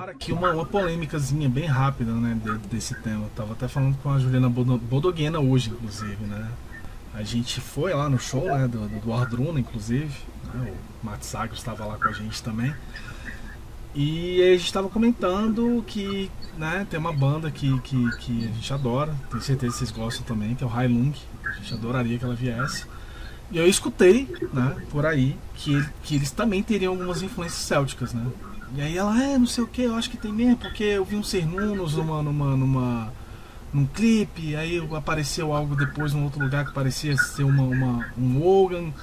Aqui uma polêmicazinha bem rápida, né, desse tema. Eu tava até falando com a Juliana Bodoguena hoje, inclusive, né? A gente foi lá no show, né, do Wardruna, inclusive. Né? O Matt Sagres estava lá com a gente também. E a gente estava comentando que, né, tem uma banda que a gente adora, tenho certeza que vocês gostam também, que é o Heilung. A gente adoraria que ela viesse. E eu escutei, né, por aí, que eles também teriam algumas influências célticas, né? E aí ela, não sei o que, eu acho que tem mesmo, porque eu vi um Cernunos num clipe, aí apareceu algo depois num outro lugar que parecia ser um Wogan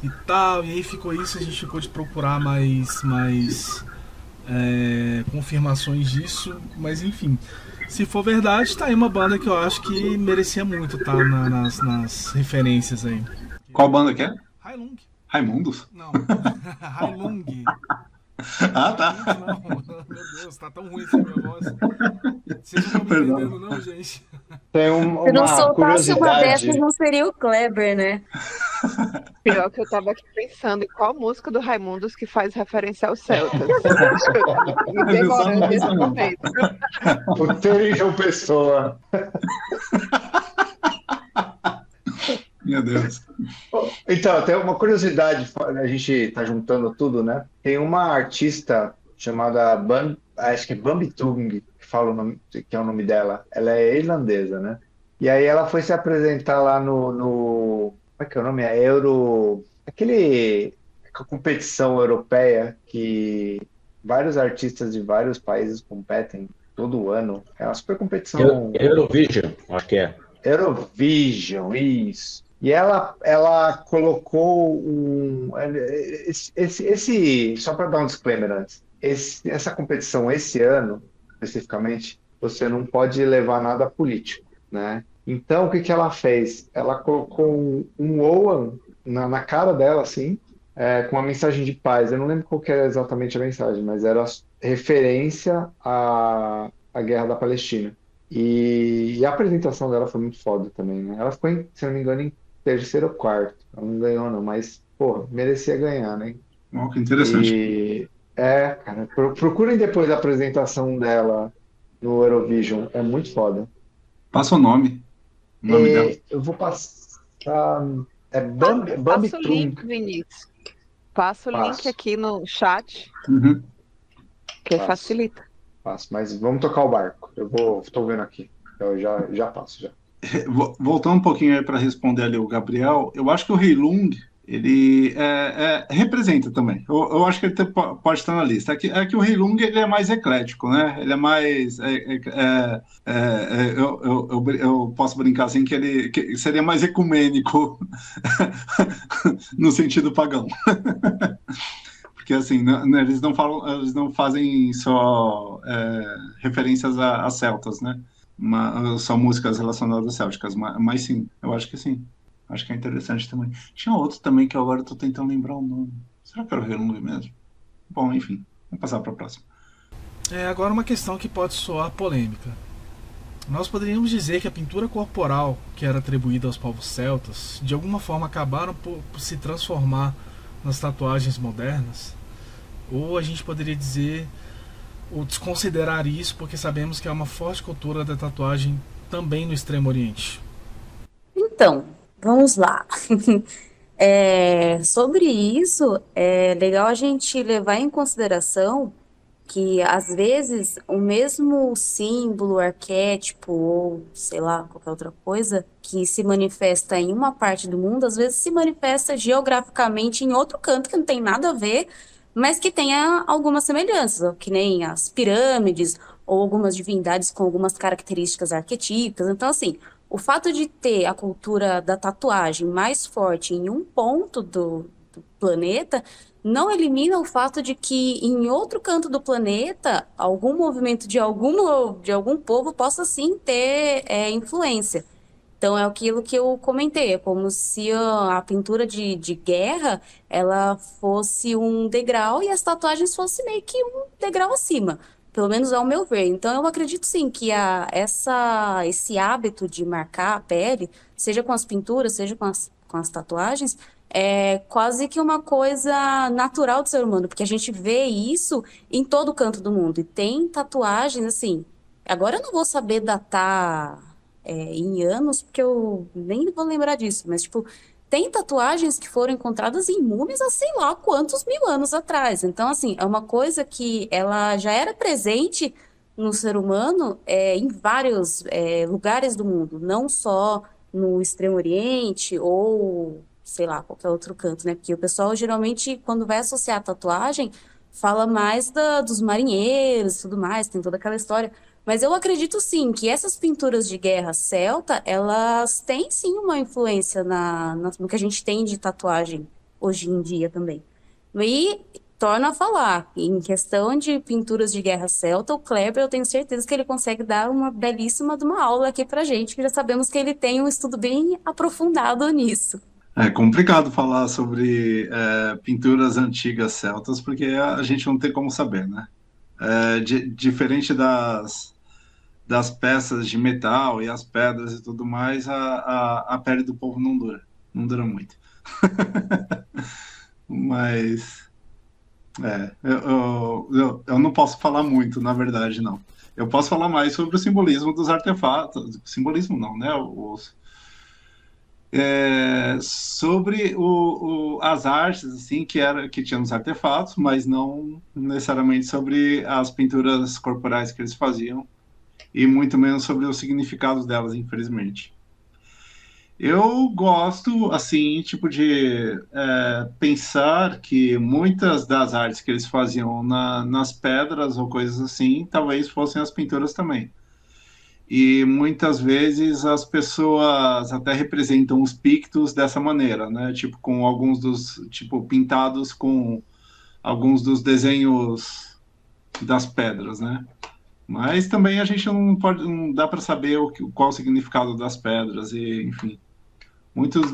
e tal, e aí ficou isso, a gente ficou de procurar mais confirmações disso, mas enfim, se for verdade, tá aí uma banda que eu acho que merecia muito estar nas referências aí. Qual banda que é? Hailung. Raimundos? Não, Hailung. Ah, tá. Não, meu Deus, tá tão ruim essa minha voz. Vocês não estão me entendendo, não, gente? Tem Se não uma soltasse uma dessas, curiosidade. não seria o Kleber, né? Pior que eu tava aqui pensando em qual música do Raimundos que faz referência aos celtas. Acho que eu tava me demorando nesse momento. O Ter João Pessoa. Meu Deus. Então, tem uma curiosidade, a gente tá juntando tudo, né? Tem uma artista chamada acho que é Bambi Tung, que fala o nome, que é o nome dela. Ela é irlandesa, né? E aí ela foi se apresentar lá como é que é o nome? Aquele competição europeia que vários artistas de vários países competem todo ano. É uma super competição. Eurovision, acho que é. Eurovision, isso. E ela colocou só para dar um disclaimer antes, essa competição esse ano, especificamente, você não pode levar nada político, né? Então, o que que ela fez? Ela colocou um Owen na cara dela, assim, com uma mensagem de paz. Eu não lembro qual que era exatamente a mensagem, mas era referência à guerra da Palestina. E a apresentação dela foi muito foda também, né? Ela ficou, se não me engano, em terceiro ou quarto. Ela não ganhou, não, mas, pô, merecia ganhar, né? Oh, que interessante. Cara, procurem depois a apresentação dela no Eurovision, é muito foda. Passa o nome dela. Eu vou passar. É Bambi Passa o link, Tung. Vinícius. Passa o link Passo. aqui no chat, Uhum. que Passo. facilita. Passo, mas vamos tocar o barco. Tô vendo aqui. Eu já passo, já. Voltando um pouquinho aí para responder ali o Gabriel, eu acho que o Heilung, ele representa também. Eu acho que ele pode estar na lista. É que o Heilung ele é mais eclético, né? Ele é mais. Eu posso brincar assim que seria mais ecumênico no sentido pagão. Porque assim, eles não fazem só referências a celtas, né? São músicas relacionadas célticas, mas sim, eu acho que sim. Acho que é interessante também. Tinha outro também que eu agora estou tentando lembrar o nome. Será que era o Heilung mesmo? Bom, enfim, vamos passar para a próxima. Agora uma questão que pode soar polêmica. Nós poderíamos dizer que a pintura corporal que era atribuída aos povos celtas, de alguma forma acabaram por se transformar nas tatuagens modernas? Ou a gente poderia dizer, ou desconsiderar isso, porque sabemos que há uma forte cultura da tatuagem também no Extremo Oriente? Então, vamos lá. Sobre isso, é legal a gente levar em consideração que, às vezes, o mesmo símbolo, arquétipo ou, sei lá, qualquer outra coisa que se manifesta em uma parte do mundo, às vezes se manifesta geograficamente em outro canto que não tem nada a ver, mas que tenha algumas semelhanças, que nem as pirâmides ou algumas divindades com algumas características arquetípicas. Então, assim, o fato de ter a cultura da tatuagem mais forte em um ponto do planeta não elimina o fato de que em outro canto do planeta algum movimento de algum povo possa sim ter influência. Então é aquilo que eu comentei, é como se a pintura de guerra ela fosse um degrau e as tatuagens fossem meio que um degrau acima, pelo menos ao meu ver. Então eu acredito sim que esse hábito de marcar a pele, seja com as pinturas, seja com as tatuagens, é quase que uma coisa natural do ser humano, porque a gente vê isso em todo canto do mundo. E tem tatuagens, assim, agora eu não vou saber datar em anos, porque eu nem vou lembrar disso, mas, tipo, tem tatuagens que foram encontradas em múmias há sei lá quantos mil anos atrás. Então, assim, é uma coisa que ela já era presente no ser humano em vários lugares do mundo, não só no Extremo Oriente ou sei lá, qualquer outro canto, né? Porque o pessoal geralmente, quando vai associar a tatuagem, fala mais dos marinheiros e tudo mais, tem toda aquela história. Mas eu acredito sim que essas pinturas de guerra celta, elas têm sim uma influência no que a gente tem de tatuagem hoje em dia também. E torno a falar, em questão de pinturas de guerra celta, o Kleber, eu tenho certeza que ele consegue dar uma belíssima de uma aula aqui pra gente, que já sabemos que ele tem um estudo bem aprofundado nisso. É complicado falar sobre pinturas antigas celtas, porque a gente não tem como saber, né? Diferente das peças de metal e as pedras e tudo mais, a pele do povo não dura muito. Mas eu não posso falar muito, na verdade, não. Eu posso falar mais sobre o simbolismo dos artefatos. Simbolismo não, né? Sobre as artes assim que tinham os artefatos, mas não necessariamente sobre as pinturas corporais que eles faziam, e muito menos sobre os significados delas, infelizmente. Eu gosto, assim, tipo de pensar que muitas das artes que eles faziam nas pedras ou coisas assim, talvez fossem as pinturas também. E muitas vezes as pessoas até representam os pictos dessa maneira, né? Tipo, com alguns pintados com alguns dos desenhos das pedras, né? Mas também a gente não dá para saber qual o significado das pedras e, enfim, muitos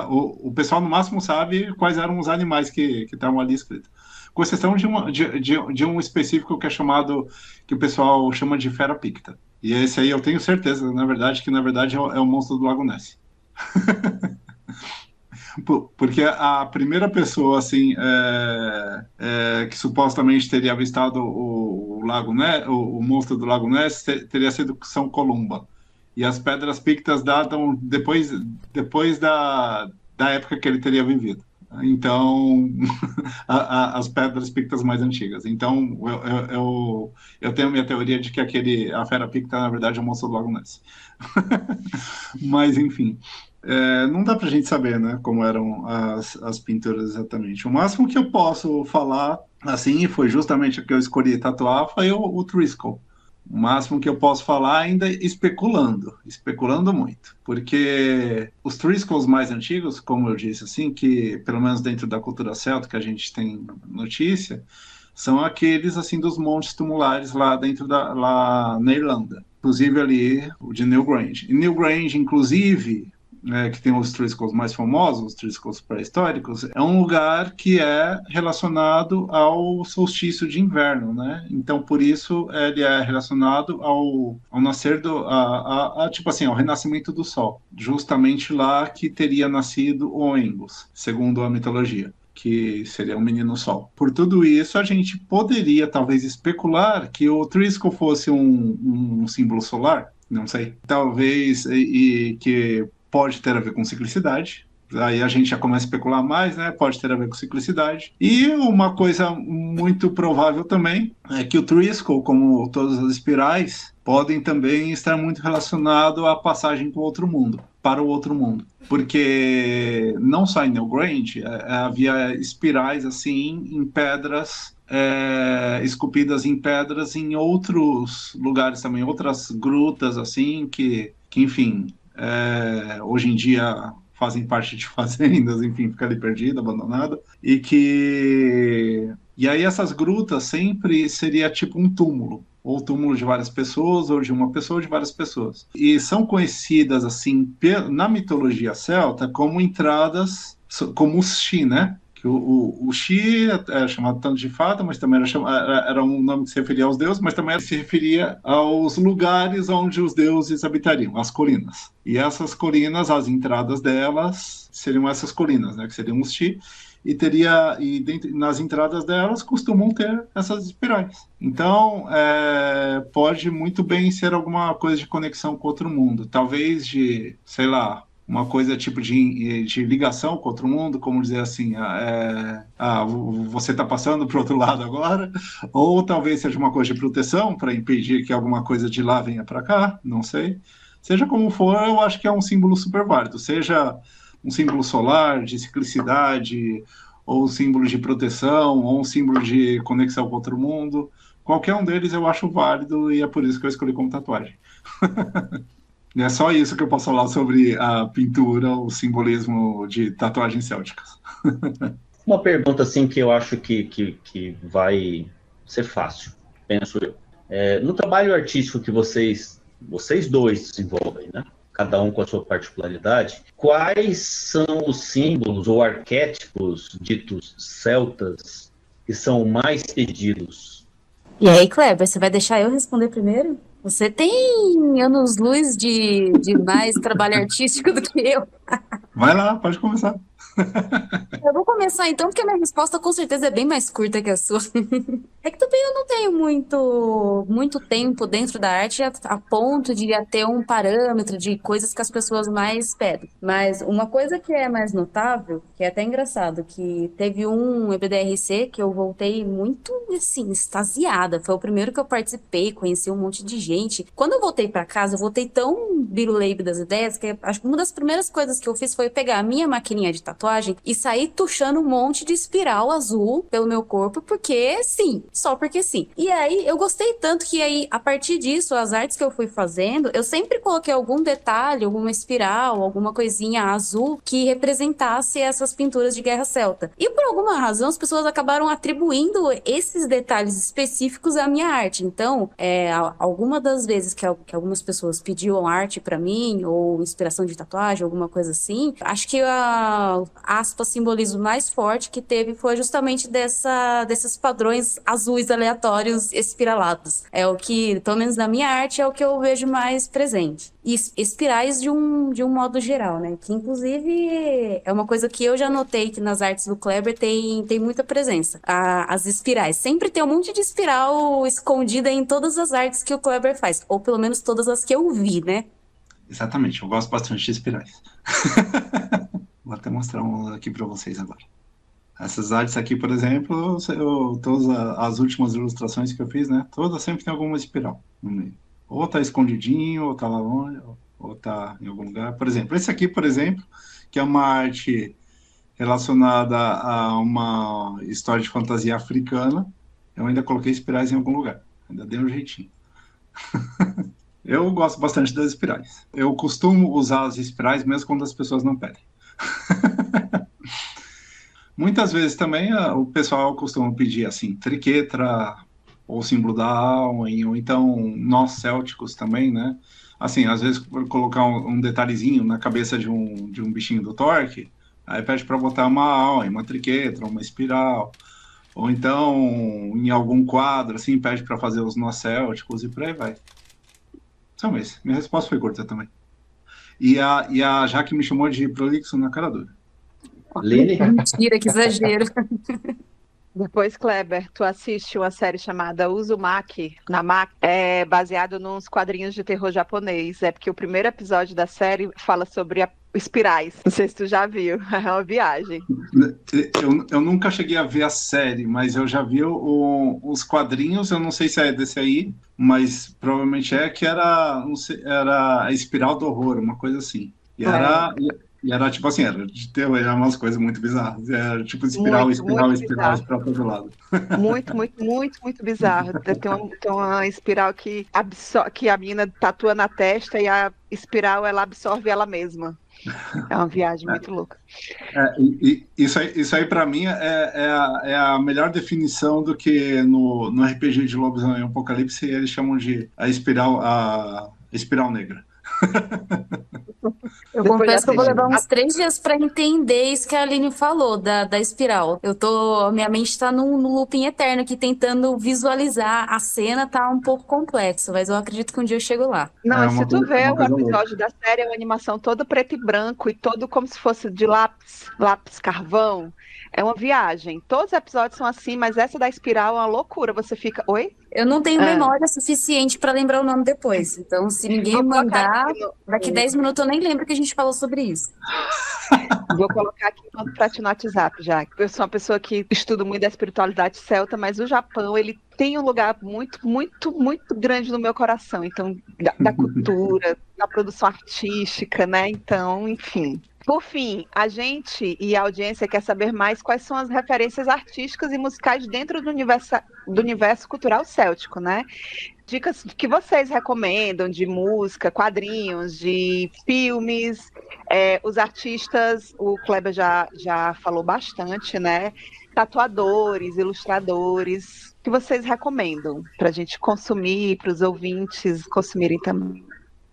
o pessoal no máximo sabe quais eram os animais que estavam ali escritos, com exceção de um específico que é chamado, que o pessoal chama de Fera Picta. E esse aí eu tenho certeza, na verdade, é o monstro do Lago Ness. Porque a primeira pessoa, assim, que supostamente teria avistado o Lago Ness, o monstro do Lago Ness, teria sido São Columba. E as pedras pictas datam depois da época que ele teria vivido. Então, as pedras pictas mais antigas. Então, eu tenho a minha teoria de que a Fera Picta, na verdade, é o monstro do Lago Ness. Mas, enfim, não dá pra gente saber, né, como eram as pinturas exatamente. O máximo que eu posso falar, assim, foi justamente o que eu escolhi tatuar, foi o Triskel. O máximo que eu posso falar ainda especulando muito, porque os Triskells mais antigos, como eu disse, assim, que pelo menos dentro da cultura celta que a gente tem notícia, são aqueles assim dos montes tumulares lá dentro lá na Irlanda, inclusive ali o de Newgrange. E Newgrange, inclusive, que tem os Triskells mais famosos, os Triskells pré-históricos, é um lugar que é relacionado ao solstício de inverno, né? Então, por isso, ele é relacionado ao nascer tipo assim, ao renascimento do sol. Justamente lá que teria nascido o Engus, segundo a mitologia, que seria o menino sol. Por tudo isso, a gente poderia, talvez, especular que o Triskel fosse um símbolo solar, não sei. Talvez, e que pode ter a ver com ciclicidade. Aí a gente já começa a especular mais, né? Pode ter a ver com ciclicidade. E uma coisa muito provável também é que o Triskel, como todas as espirais, podem também estar muito relacionados à passagem para o outro mundo. Porque não só em Newgrange, havia espirais assim em pedras, esculpidas em pedras em outros lugares também, outras grutas assim que enfim, hoje em dia fazem parte de fazendas, enfim, fica ali perdida, abandonada, e aí essas grutas sempre seria tipo um túmulo, ou túmulo de várias pessoas, ou de uma pessoa, ou de várias pessoas. E são conhecidas, assim, na mitologia celta, como entradas, como os Xi, né? O Xi era chamado tanto de fada, mas também era um nome que se referia aos deuses, mas também se referia aos lugares onde os deuses habitariam, as colinas. E essas colinas, as entradas delas, seriam essas colinas, né, que seriam os Xi, nas entradas delas costumam ter essas espirais. Então, pode muito bem ser alguma coisa de conexão com outro mundo, talvez de, sei lá, uma coisa tipo de ligação com outro mundo, como dizer assim, você está passando para o outro lado agora, ou talvez seja uma coisa de proteção para impedir que alguma coisa de lá venha para cá, não sei. Seja como for, eu acho que é um símbolo super válido, seja um símbolo solar, de ciclicidade, ou símbolo de proteção, ou um símbolo de conexão com outro mundo. Qualquer um deles eu acho válido e é por isso que eu escolhi como tatuagem. E é só isso que eu posso falar sobre a pintura, o simbolismo de tatuagens célticas. Uma pergunta assim que eu acho que vai ser fácil, penso eu. No trabalho artístico que vocês dois desenvolvem, né? Cada um com a sua particularidade, quais são os símbolos ou arquétipos ditos celtas que são mais pedidos? E aí, Kleber, você vai deixar eu responder primeiro? Você tem anos-luz de mais trabalho artístico do que eu. Vai lá, pode começar. Eu vou começar então, porque a minha resposta com certeza é bem mais curta que a sua. É que também eu não tenho muito tempo dentro da arte a ponto de ter um parâmetro de coisas que as pessoas mais pedem. Mas uma coisa que é mais notável, que é até engraçado, que teve um EBDRC que eu voltei muito, assim, extasiada. Foi o primeiro que eu participei, conheci um monte de gente. Quando eu voltei pra casa, eu voltei tão biruleibe das ideias, que acho que uma das primeiras coisas que eu fiz foi pegar a minha maquininha de tatuagem e sair tuchando um monte de espiral azul pelo meu corpo, porque sim, só porque sim. E aí eu gostei tanto que aí, a partir disso, as artes que eu fui fazendo, eu sempre coloquei algum detalhe, alguma espiral, alguma coisinha azul que representasse essas pinturas de guerra celta. E por alguma razão, as pessoas acabaram atribuindo esses detalhes específicos à minha arte. Então, alguma das vezes que algumas pessoas pediam arte pra mim, ou inspiração de tatuagem, alguma coisa assim, acho que a aspas simbolismo mais forte que teve foi justamente desses padrões azuis aleatórios espiralados. É o que, pelo menos na minha arte, é o que eu vejo mais presente. E espirais de um modo geral, né? Que inclusive é uma coisa que eu já notei que nas artes do Kleber tem muita presença. As espirais. Sempre tem um monte de espiral escondida em todas as artes que o Kleber faz. Ou pelo menos todas as que eu vi, né? Exatamente, eu gosto bastante de espirais. Vou até mostrar um aqui para vocês agora. Essas artes aqui, por exemplo, todas as últimas ilustrações que eu fiz, né? Todas sempre tem alguma espiral no meio. Ou tá escondidinho, ou tá lá longe, ou tá em algum lugar. Por exemplo, esse aqui, por exemplo, que é uma arte relacionada a uma história de fantasia africana, eu ainda coloquei espirais em algum lugar. Ainda dei um jeitinho. Eu gosto bastante das espirais. Eu costumo usar as espirais mesmo quando as pessoas não pedem. Muitas vezes também o pessoal costuma pedir assim, triquetra, ou símbolo da Alwyn, ou então nós célticos também, né? Assim, às vezes colocar um detalhezinho na cabeça de um bichinho do Torque, aí pede para botar uma Alwyn, uma triquetra, uma espiral, ou então em algum quadro, assim, pede para fazer os nós célticos e por aí vai. São esses. Minha resposta foi curta também. E a Jaque me chamou de prolixo na cara dura. Lene? Mentira, que exagero. Depois, Kleber, tu assiste uma série chamada Uzumaki, na Mac, baseado nos quadrinhos de terror japonês. É porque o primeiro episódio da série fala sobre espirais. Não sei se tu já viu, é uma viagem. Eu nunca cheguei a ver a série, mas eu já vi os quadrinhos, eu não sei se é desse aí, mas provavelmente que era, não sei, era a Espiral do Horror, uma coisa assim. E era tipo assim, era de terror, era umas coisas muito bizarras. Era tipo espiral para todo lado. Muito bizarro. Tem uma espiral que a menina tatua na testa e a espiral ela absorve ela mesma. É uma viagem muito louca. Isso aí para mim é a melhor definição do que no RPG de Lobisomem Apocalipse eles chamam de a espiral negra. Eu confesso que eu vou levar uns 3 dias pra entender isso que a Aline falou, da espiral. Minha mente tá num looping eterno aqui, tentando visualizar. A cena tá um pouco complexo, mas eu acredito que um dia eu chego lá. Não, se tu vê o episódio da série, é uma animação toda preto e branco e todo como se fosse de lápis carvão. É uma viagem. Todos os episódios são assim, mas essa da espiral é uma loucura. Você fica, oi? Eu não tenho memória suficiente para lembrar o nome depois. Então, se ninguém mandar, daqui 10 minutos eu nem lembro que a gente falou sobre isso. Vou colocar aqui para ti no WhatsApp, já. Eu sou uma pessoa que estudo muito da espiritualidade celta, mas o Japão, ele tem um lugar muito grande no meu coração. Então, da cultura, da produção artística, né? Então, enfim. Por fim, a gente e a audiência quer saber mais quais são as referências artísticas e musicais dentro do universo cultural céltico, né? Dicas que vocês recomendam de música, quadrinhos, de filmes, os artistas, o Kleber já falou bastante, né? Tatuadores, ilustradores, que vocês recomendam para a gente consumir, para os ouvintes consumirem também?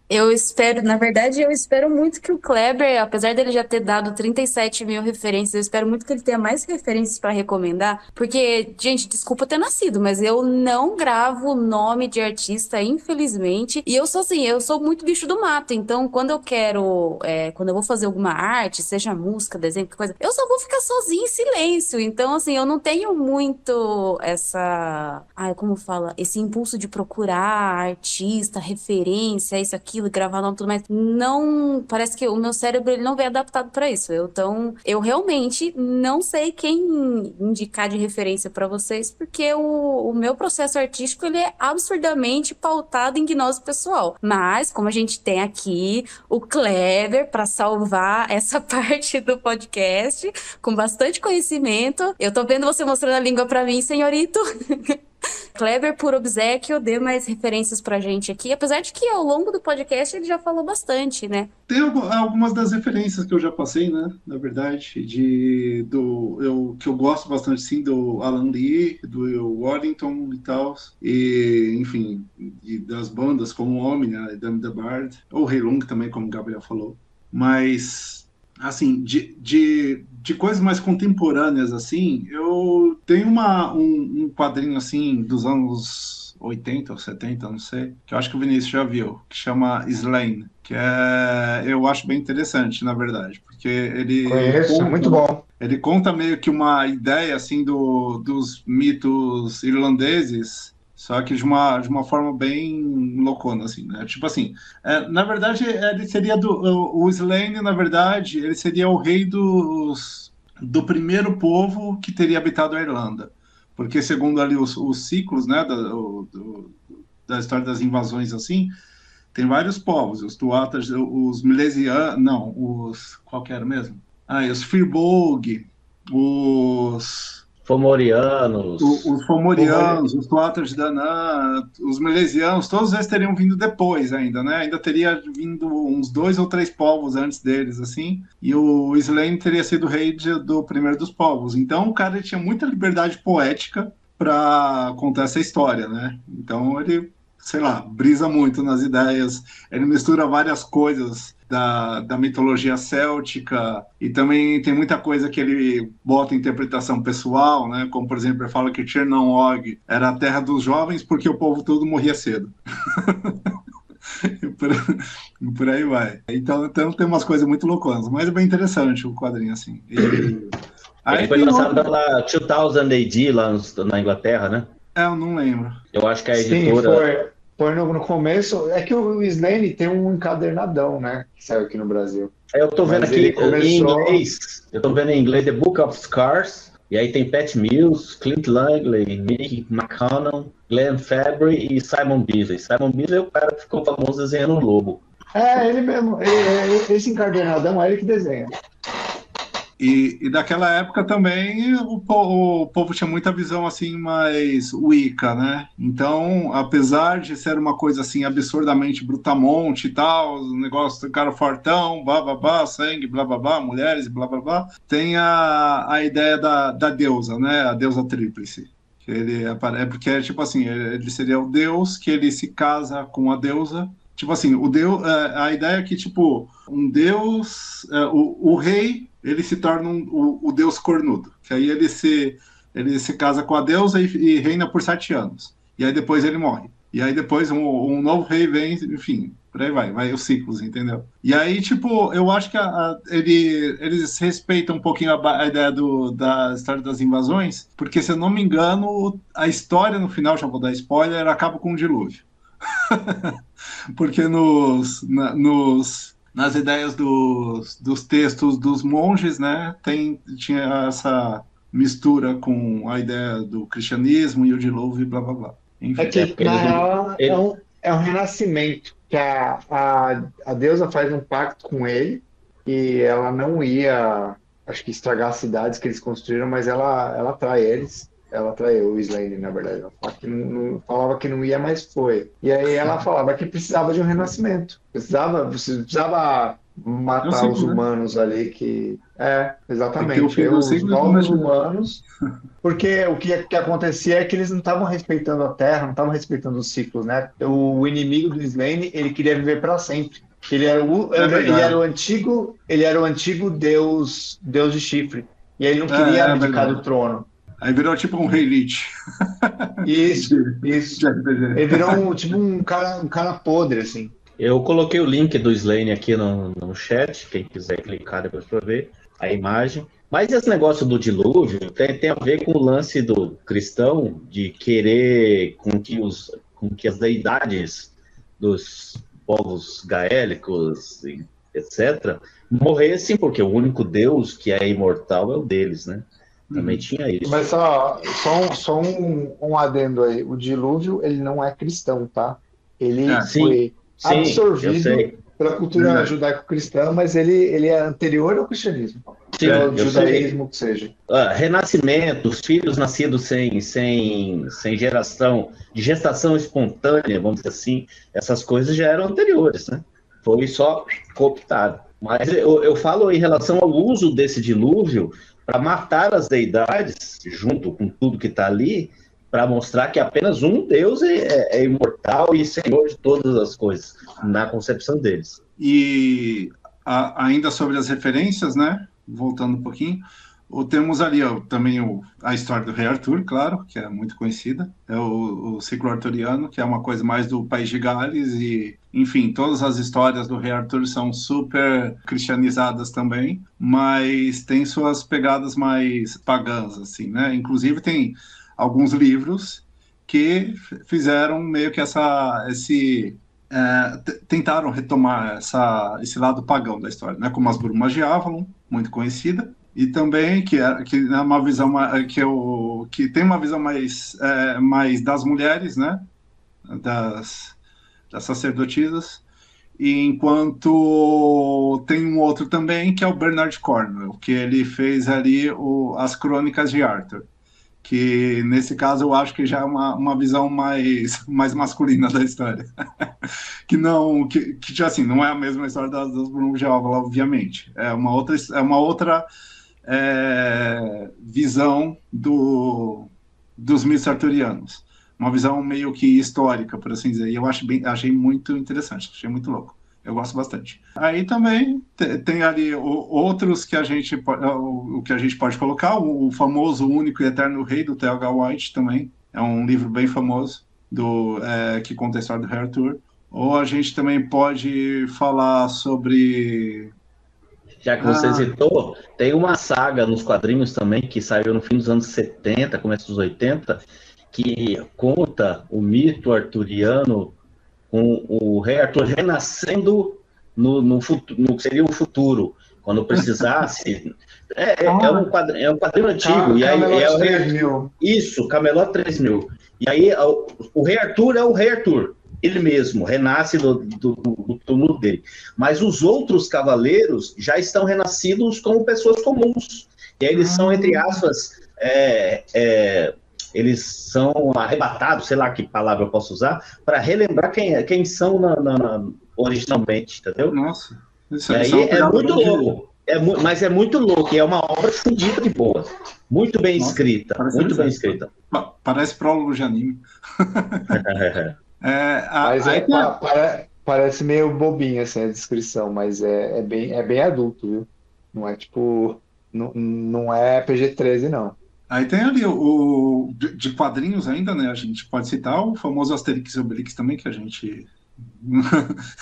Eu espero, na verdade, eu espero muito que o Kleber, apesar dele já ter dado 37 mil referências, eu espero muito que ele tenha mais referências para recomendar, porque, gente, desculpa ter nascido, mas eu não gravo nome de artista, infelizmente, e eu sou assim, eu sou muito bicho do mato, então quando eu quero, quando eu vou fazer alguma arte, seja música, desenho, qualquer coisa, eu só vou ficar sozinha em silêncio, então, assim, eu não tenho muito como fala, esse impulso de procurar artista, referência, isso, aquilo, gravar nome e tudo mais. Não, parece que o meu cérebro ele não veio adaptado para isso. Então, eu realmente não sei quem indicar de referência para vocês, porque o meu processo artístico ele é absurdamente pautado em gnose pessoal. Mas, como a gente tem aqui o Kleber para salvar essa parte do podcast, com bastante conhecimento, eu tô vendo você mostrando a língua para mim, senhorito. Kleber, por obséquio, dê mais referências pra gente aqui, apesar de que ao longo do podcast ele já falou bastante, né? Tem algumas das referências que eu já passei, né? Na verdade, que eu gosto bastante, sim, do Alan Lee, do Waddington e tal, e, enfim, das bandas como Omnia, Damn the Bard, ou Rei Lung também, como o Gabriel falou. Mas, assim, de coisas mais contemporâneas, assim, eu tenho um quadrinho, assim, dos anos 80 ou 70, não sei, que eu acho que o Vinícius já viu, que chama Slain, que eu acho bem interessante, na verdade, porque ele... Conheço, muito bom. Ele conta meio que uma ideia, assim, dos mitos irlandeses, só que de uma forma bem loucona, assim, né? Tipo assim, na verdade, ele seria o Slain, na verdade, ele seria o rei do primeiro povo que teria habitado a Irlanda. Porque, segundo ali os ciclos, né, da história das invasões, assim, tem vários povos. Os Tuatas, os Milesianos, não, qual que era mesmo? Os Firbolg, os Fomorianos. Os Fomorianos, os Tuatas de Danann, os Milesianos, todos eles teriam vindo depois ainda, né? Ainda teria vindo uns 2 ou 3 povos antes deles, assim, e o Slain teria sido rei do primeiro dos povos. Então o cara tinha muita liberdade poética para contar essa história, né? Então ele, sei lá, brisa muito nas ideias, ele mistura várias coisas da mitologia céltica, e também tem muita coisa que ele bota em interpretação pessoal, né? Como, por exemplo, ele fala que Chernon-Og era a terra dos jovens porque o povo todo morria cedo. e por aí vai. Então tem umas coisas muito loucas, mas é bem interessante o quadrinho, assim. Ele foi lançado pela 2000 AD lá na Inglaterra, né? Eu não lembro. Eu acho que a editora... Sim, foi no começo. É que o Slaine tem um encadernadão, né? Que saiu aqui no Brasil. Eu tô vendo Mas aqui ele começou... em inglês. Eu tô vendo em inglês The Book of Scars. E aí tem Pat Mills, Clint Langley, Nick McConnell, Glenn Fabry e Simon Beasley. Simon Beasley é o cara que ficou famoso desenhando o Lobo. Ele mesmo. Esse encadernadão é ele que desenha. E daquela época também o povo tinha muita visão assim mais Wicca, né? Então, apesar de ser uma coisa assim absurdamente brutamonte e tal, o negócio do cara fortão, blá blá blá, sangue, blá blá blá, mulheres, blá blá blá, tem a ideia da deusa, né? A deusa tríplice. Que ele porque tipo assim, ele seria o deus que ele se casa com a deusa. Tipo assim, o deus, a ideia é que tipo um deus, o rei ele se torna o deus cornudo, que aí ele se casa com a deusa e reina por 7 anos, e aí depois ele morre, e aí depois um novo rei vem, enfim, por aí vai os ciclos, entendeu? E aí, tipo, eu acho que eles respeitam um pouquinho a ideia da história das invasões, porque se eu não me engano, a história no final, já vou dar spoiler, acaba com um dilúvio. Porque nas ideias dos textos dos monges, né, tinha essa mistura com a ideia do cristianismo e o dilúvio e blá blá blá. Enfim, na real é um renascimento, que a deusa faz um pacto com ele, e ela não ia, acho que estragar as cidades que eles construíram, mas ela atrai eles. Ela traiu o Slane, na verdade. Ela falava que não ia, mas foi. E aí ela falava que precisava de um renascimento. Precisava É o matar os ciclo, né? humanos ali que... Tem que ter o exatamente. fim Aí do os ciclo e novos começa de novo. humanos... Porque que acontecia é que eles não estavam respeitando a Terra, não estavam respeitando os ciclos, né? O inimigo do Slane, ele queria viver para sempre. É verdade. Ele era o antigo deus de chifre. E ele não queria É abdicar verdade. do trono. Aí virou tipo um Rei Lich Isso, de isso. Ele RPG. virou tipo um cara podre, assim. Eu coloquei o link do Slane aqui no chat, quem quiser clicar depois para ver a imagem. Mas esse negócio do dilúvio tem a ver com o lance do cristão de querer com que as deidades dos povos gaélicos, etc., morressem, porque o único Deus que é imortal é o deles, né? Também tinha Mas isso. só um adendo aí. O dilúvio, ele não é cristão, tá? Ele É, Sim, foi sim, eu absorvido sei. pela cultura verdade. judaico-cristã, mas ele é anterior ao cristianismo. E Sim, ao eu sei. judaísmo, que seja. Renascimento, os filhos nascidos sem geração, de gestação espontânea, vamos dizer assim, essas coisas já eram anteriores, né? Foi só cooptado. Mas eu falo em relação ao uso desse dilúvio para matar as deidades, junto com tudo que está ali, para mostrar que apenas um Deus é imortal e senhor de todas as coisas, na concepção deles. E ainda sobre as referências, né? Voltando um pouquinho, temos ali também a história do Rei Arthur, claro, que é muito conhecida. É o ciclo arturiano, que é uma coisa mais do País de Gales. E, enfim, todas as histórias do Rei Arthur são super cristianizadas também, mas tem suas pegadas mais pagãs, assim, né? Inclusive tem alguns livros que fizeram meio que tentaram retomar esse lado pagão da história, né? Como as Brumas de Avalon, muito conhecida, e também que é uma visão que tem uma visão mais das mulheres, né? Das sacerdotisas. E enquanto tem um outro também que é o Bernard Cornwell, que ele fez ali as Crônicas de Arthur, que nesse caso eu acho que já é uma visão mais masculina da história. que não, que assim, não é a mesma história das Brumas de Avalon, obviamente. É uma outra visão dos mitos arturianos. Uma visão meio que histórica, por assim dizer. E eu achei muito interessante, achei muito louco. Eu gosto bastante. Aí também tem ali outros que o que a gente pode colocar, o famoso Único e Eterno Rei, do T.H. White também. É um livro bem famoso que conta a história do Rei Arthur. Ou a gente também pode falar sobre... Já que você citou, tem uma saga nos quadrinhos também, que saiu no fim dos anos 70, começo dos 80, que conta o mito arturiano com o Rei Arthur renascendo no seria o futuro, quando precisasse. É um quadrinho antigo. E aí, Camelot 3000. Isso, Camelot 3000. E aí o Rei Arthur é o Rei Arthur. Ele mesmo renasce do túmulo dele. Mas os outros cavaleiros já estão renascidos como pessoas comuns. E aí eles são, entre aspas, eles são arrebatados, sei lá que palavra eu posso usar, para relembrar quem são originalmente, entendeu? Nossa, e aí é muito louco. Mas é muito louco, e é uma obra fodida de boa. Muito bem escrita, muito bem escrita. Parece prólogo de anime. Mas parece meio bobinho assim a descrição, mas é bem adulto, viu? Não é tipo, não é PG-13, não. Aí tem ali de quadrinhos ainda, né? A gente pode citar o famoso Asterix e Obelix também, que a gente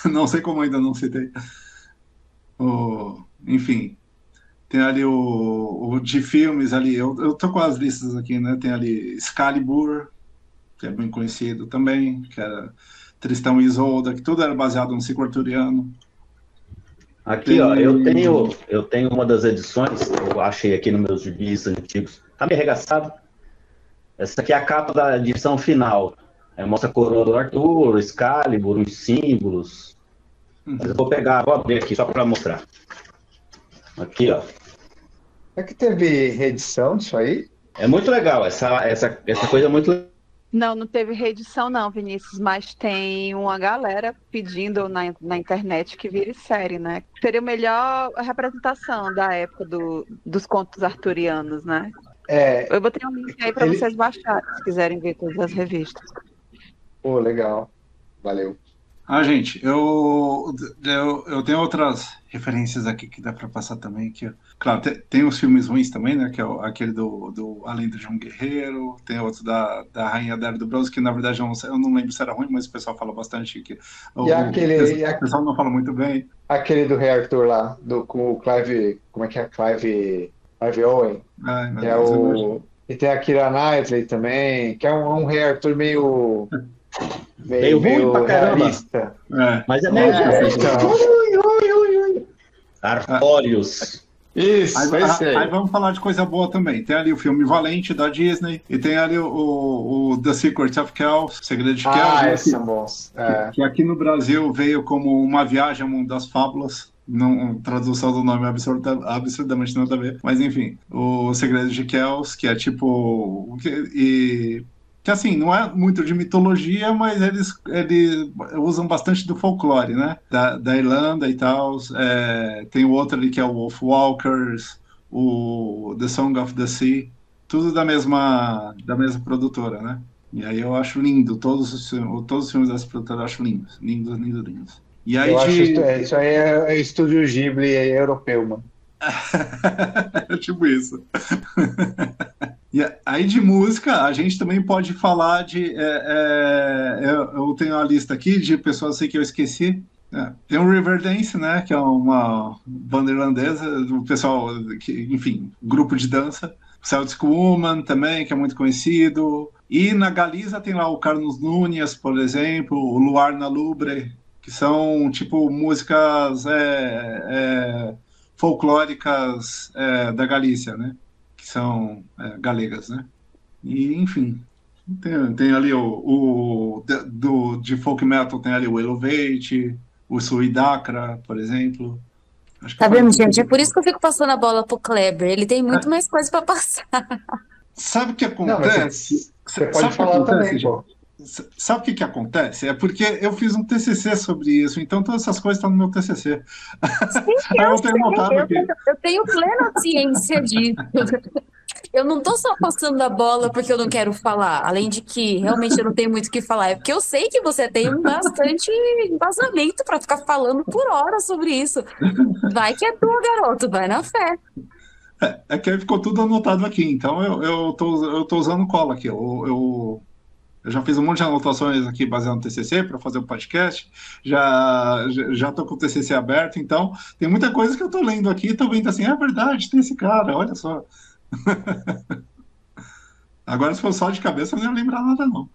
não sei como ainda não citei. Enfim, tem ali o de filmes ali, eu tô com as listas aqui, né? Tem ali Excalibur, que é bem conhecido também, que era Tristão e Isolda, que tudo era baseado no ciclo arturiano. Aqui, ó, eu tenho uma das edições, eu achei aqui nos meus gibis antigos, tá meio arregaçado. Essa aqui é a capa da edição final. Mostra a coroa do Arthur, o Excalibur, os símbolos. Mas eu vou abrir aqui só para mostrar. Aqui, ó. É que teve reedição disso aí? É muito legal, essa coisa é muito legal. Não teve reedição não, Vinícius, mas tem uma galera pedindo na internet que vire série, né? Seria a melhor representação da época dos contos arturianos, né? É, Eu botei um link aí para ele... vocês baixarem, se quiserem ver todas as revistas. Pô, legal. Valeu. Gente, eu tenho outras referências aqui que dá para passar também. Claro, tem os filmes ruins também, né? Que é aquele do A Lenda de um Guerreiro, tem outro da Rainha da Era do Bronze, que na verdade eu não lembro se era ruim, mas o pessoal fala bastante. O pessoal não fala muito bem. Aquele do Rei Arthur lá, com o Clive. Como é que é? Clive Owen. Ai, que é e tem a Keira Knightley também, que é um Rei Arthur meio ruim pra caramba. Realista. Mas é meio Então. Artórios. Isso, aí vamos falar de coisa boa também. Tem ali o filme Valente da Disney e tem ali o The Secret of Kells, Segredo de Kells, são bons. Que aqui no Brasil veio como Uma Viagem ao Mundo das Fábulas. Não, tradução do nome absurdamente nada a ver, mas enfim, o Segredo de Kells, que é tipo que assim, não é muito de mitologia, mas eles usam bastante do folclore, né? Da Irlanda e tal. Tem o outro ali que é o Wolfwalkers, o The Song of the Sea, tudo da mesma produtora, né? E aí eu acho lindo, todos os filmes dessa produtora eu acho lindos. E aí isso aí é estúdio Ghibli europeu, mano. É tipo isso. E aí de música, a gente também pode falar de... eu tenho uma lista aqui de pessoas que eu esqueci. Tem o Riverdance, né? Que é uma banda irlandesa, do pessoal, enfim, grupo de dança. Celtic Woman também, que é muito conhecido. E na Galiza tem lá o Carlos Núñez, por exemplo, o Luar na Lubre, que são tipo músicas folclóricas da Galícia, né? Que são galegas, né? E, enfim, tem ali de folk metal tem ali o Elevate, o Suidacra, por exemplo. Tá vendo, gente? É por isso que eu fico passando a bola pro Kleber. Ele tem muito mais coisa para passar. Sabe o que acontece? Você pode falar também, pô. Sabe o que acontece? É porque eu fiz um TCC sobre isso, então todas essas coisas estão no meu TCC. Sim, eu tenho plena ciência disso. Eu não tô só passando a bola porque eu não quero falar, além de que realmente eu não tenho muito o que falar, é porque eu sei que você tem bastante embasamento para ficar falando por horas sobre isso. Vai que é tua, garoto, vai na fé. É que ficou tudo anotado aqui, então eu tô usando cola aqui. Eu já fiz um monte de anotações aqui baseado no TCC para fazer o podcast, já tô com o TCC aberto, então tem muita coisa que eu tô lendo aqui e tô vendo assim, é verdade, tem esse cara, olha só. Agora, se for só de cabeça, eu não ia lembrar nada, não.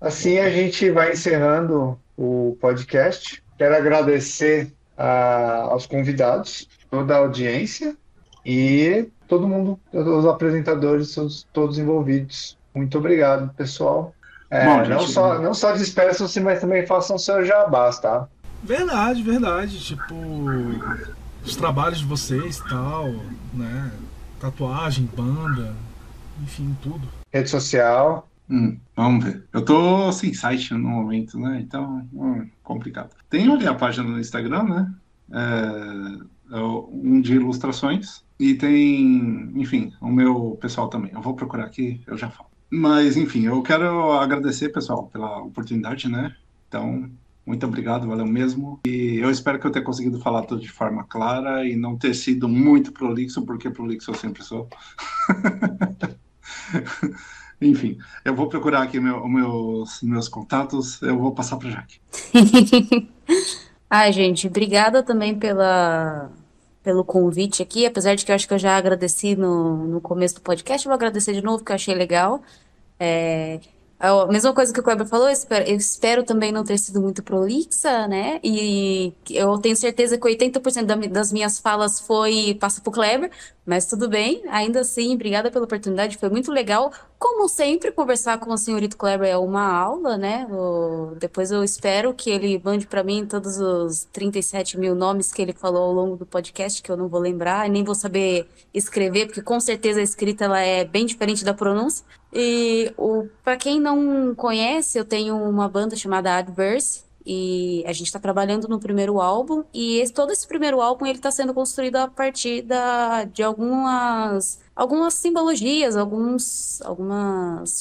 Assim a gente vai encerrando o podcast. Quero agradecer aos convidados, toda a audiência e todo mundo, os apresentadores, todos envolvidos. Muito obrigado, pessoal. Bom, não só despeçam-se, mas também façam seu jabás, tá? Verdade. Tipo, os trabalhos de vocês e tal, né? Tatuagem, banda, enfim, tudo. Rede social. Vamos ver. Eu tô sem site no momento, né? Então, complicado. Tem ali a página no Instagram, né? Um de ilustrações. E tem, enfim, o meu pessoal também. Eu vou procurar aqui, eu já falo. Mas, enfim, eu quero agradecer, pessoal, pela oportunidade, né? Então, muito obrigado, valeu mesmo. E eu espero que eu tenha conseguido falar tudo de forma clara e não ter sido muito prolixo, porque prolixo eu sempre sou. Enfim, eu vou procurar aqui meus contatos, eu vou passar para a Jaque. Ai, gente, obrigada também pelo convite aqui, apesar de que eu acho que eu já agradeci no começo do podcast, eu vou agradecer de novo, que eu achei legal. A mesma coisa que o Kleber falou, eu espero também não ter sido muito prolixa, né? E eu tenho certeza que 80% das minhas falas passa pro Kleber, mas tudo bem. Ainda assim, obrigada pela oportunidade, foi muito legal como sempre, conversar com o senhorito Kleber é uma aula, né? Depois eu espero que ele mande para mim todos os 37 mil nomes que ele falou ao longo do podcast, que eu não vou lembrar, e nem vou saber escrever, porque com certeza a escrita ela é bem diferente da pronúncia. E para quem não conhece, eu tenho uma banda chamada Adverse, e a gente está trabalhando no primeiro álbum, e todo esse primeiro álbum ele está sendo construído a partir de algumas simbologias, algumas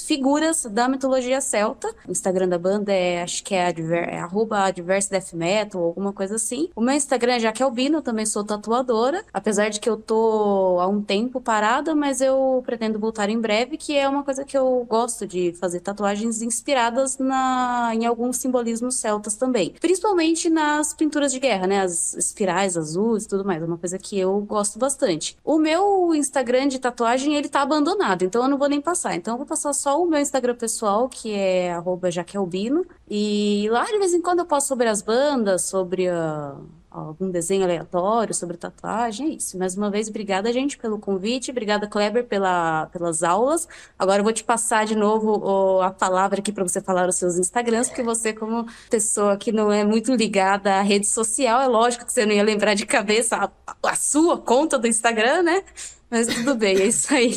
figuras da mitologia celta. O Instagram da banda acho que é @adverse death metal, alguma coisa assim. O meu Instagram é Jaque Albino, eu também sou tatuadora, apesar de que eu tô há um tempo parada, mas eu pretendo voltar em breve, que é uma coisa que eu gosto de fazer, tatuagens inspiradas em alguns simbolismos celtas também. Principalmente nas pinturas de guerra, né? As espirais azuis e tudo mais, é uma coisa que eu gosto bastante. O meu Instagram de tatuagem, ele tá abandonado, então eu não vou nem passar. Então eu vou passar só o meu Instagram pessoal, que é @jaquealbino. E lá de vez em quando eu posto sobre as bandas, sobre algum desenho aleatório, sobre tatuagem, é isso. Mais uma vez, obrigada, gente, pelo convite. Obrigada, Kleber, pelas aulas. Agora eu vou te passar de novo a palavra aqui para você falar os seus Instagrams, porque você, como pessoa que não é muito ligada à rede social, é lógico que você não ia lembrar de cabeça a sua conta do Instagram, né? Mas tudo bem, é isso aí.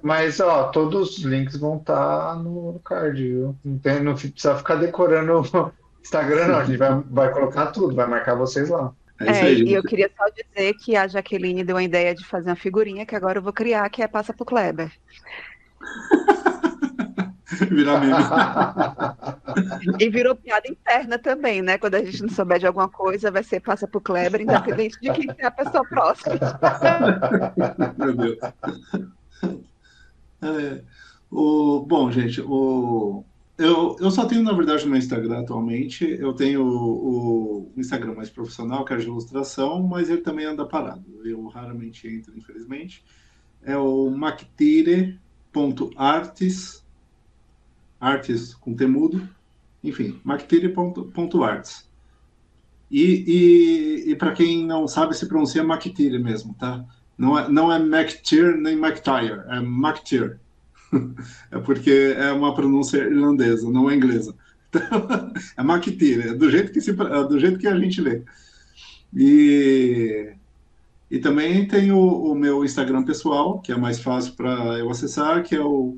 Mas, ó, todos os links vão estar no card, viu? Não precisa ficar decorando o Instagram, não. A gente vai colocar tudo, vai marcar vocês lá. É isso aí. E eu queria só dizer que a Jaqueline deu a ideia de fazer uma figurinha que agora eu vou criar, que é Passa pro Kleber. Virar meme. E virou piada interna também, né? Quando a gente não souber de alguma coisa, vai ser Passa pro Kleber, independente de quem é a pessoa próxima. Meu Deus. Bom, gente, eu só tenho, na verdade, no meu Instagram atualmente. Eu tenho o Instagram mais profissional, que é de ilustração, mas ele também anda parado. Eu raramente entro, infelizmente. É o mactire.artes, artes com temudo, enfim, mactire.arts. E para quem não sabe, se pronuncia Mactire mesmo, tá? Não é Mactire nem Mactire, é Mactire. É porque é uma pronúncia irlandesa, não é inglesa. Então, é Mactire, é do jeito que a gente lê. E também tem o meu Instagram pessoal, que é mais fácil para eu acessar, que é o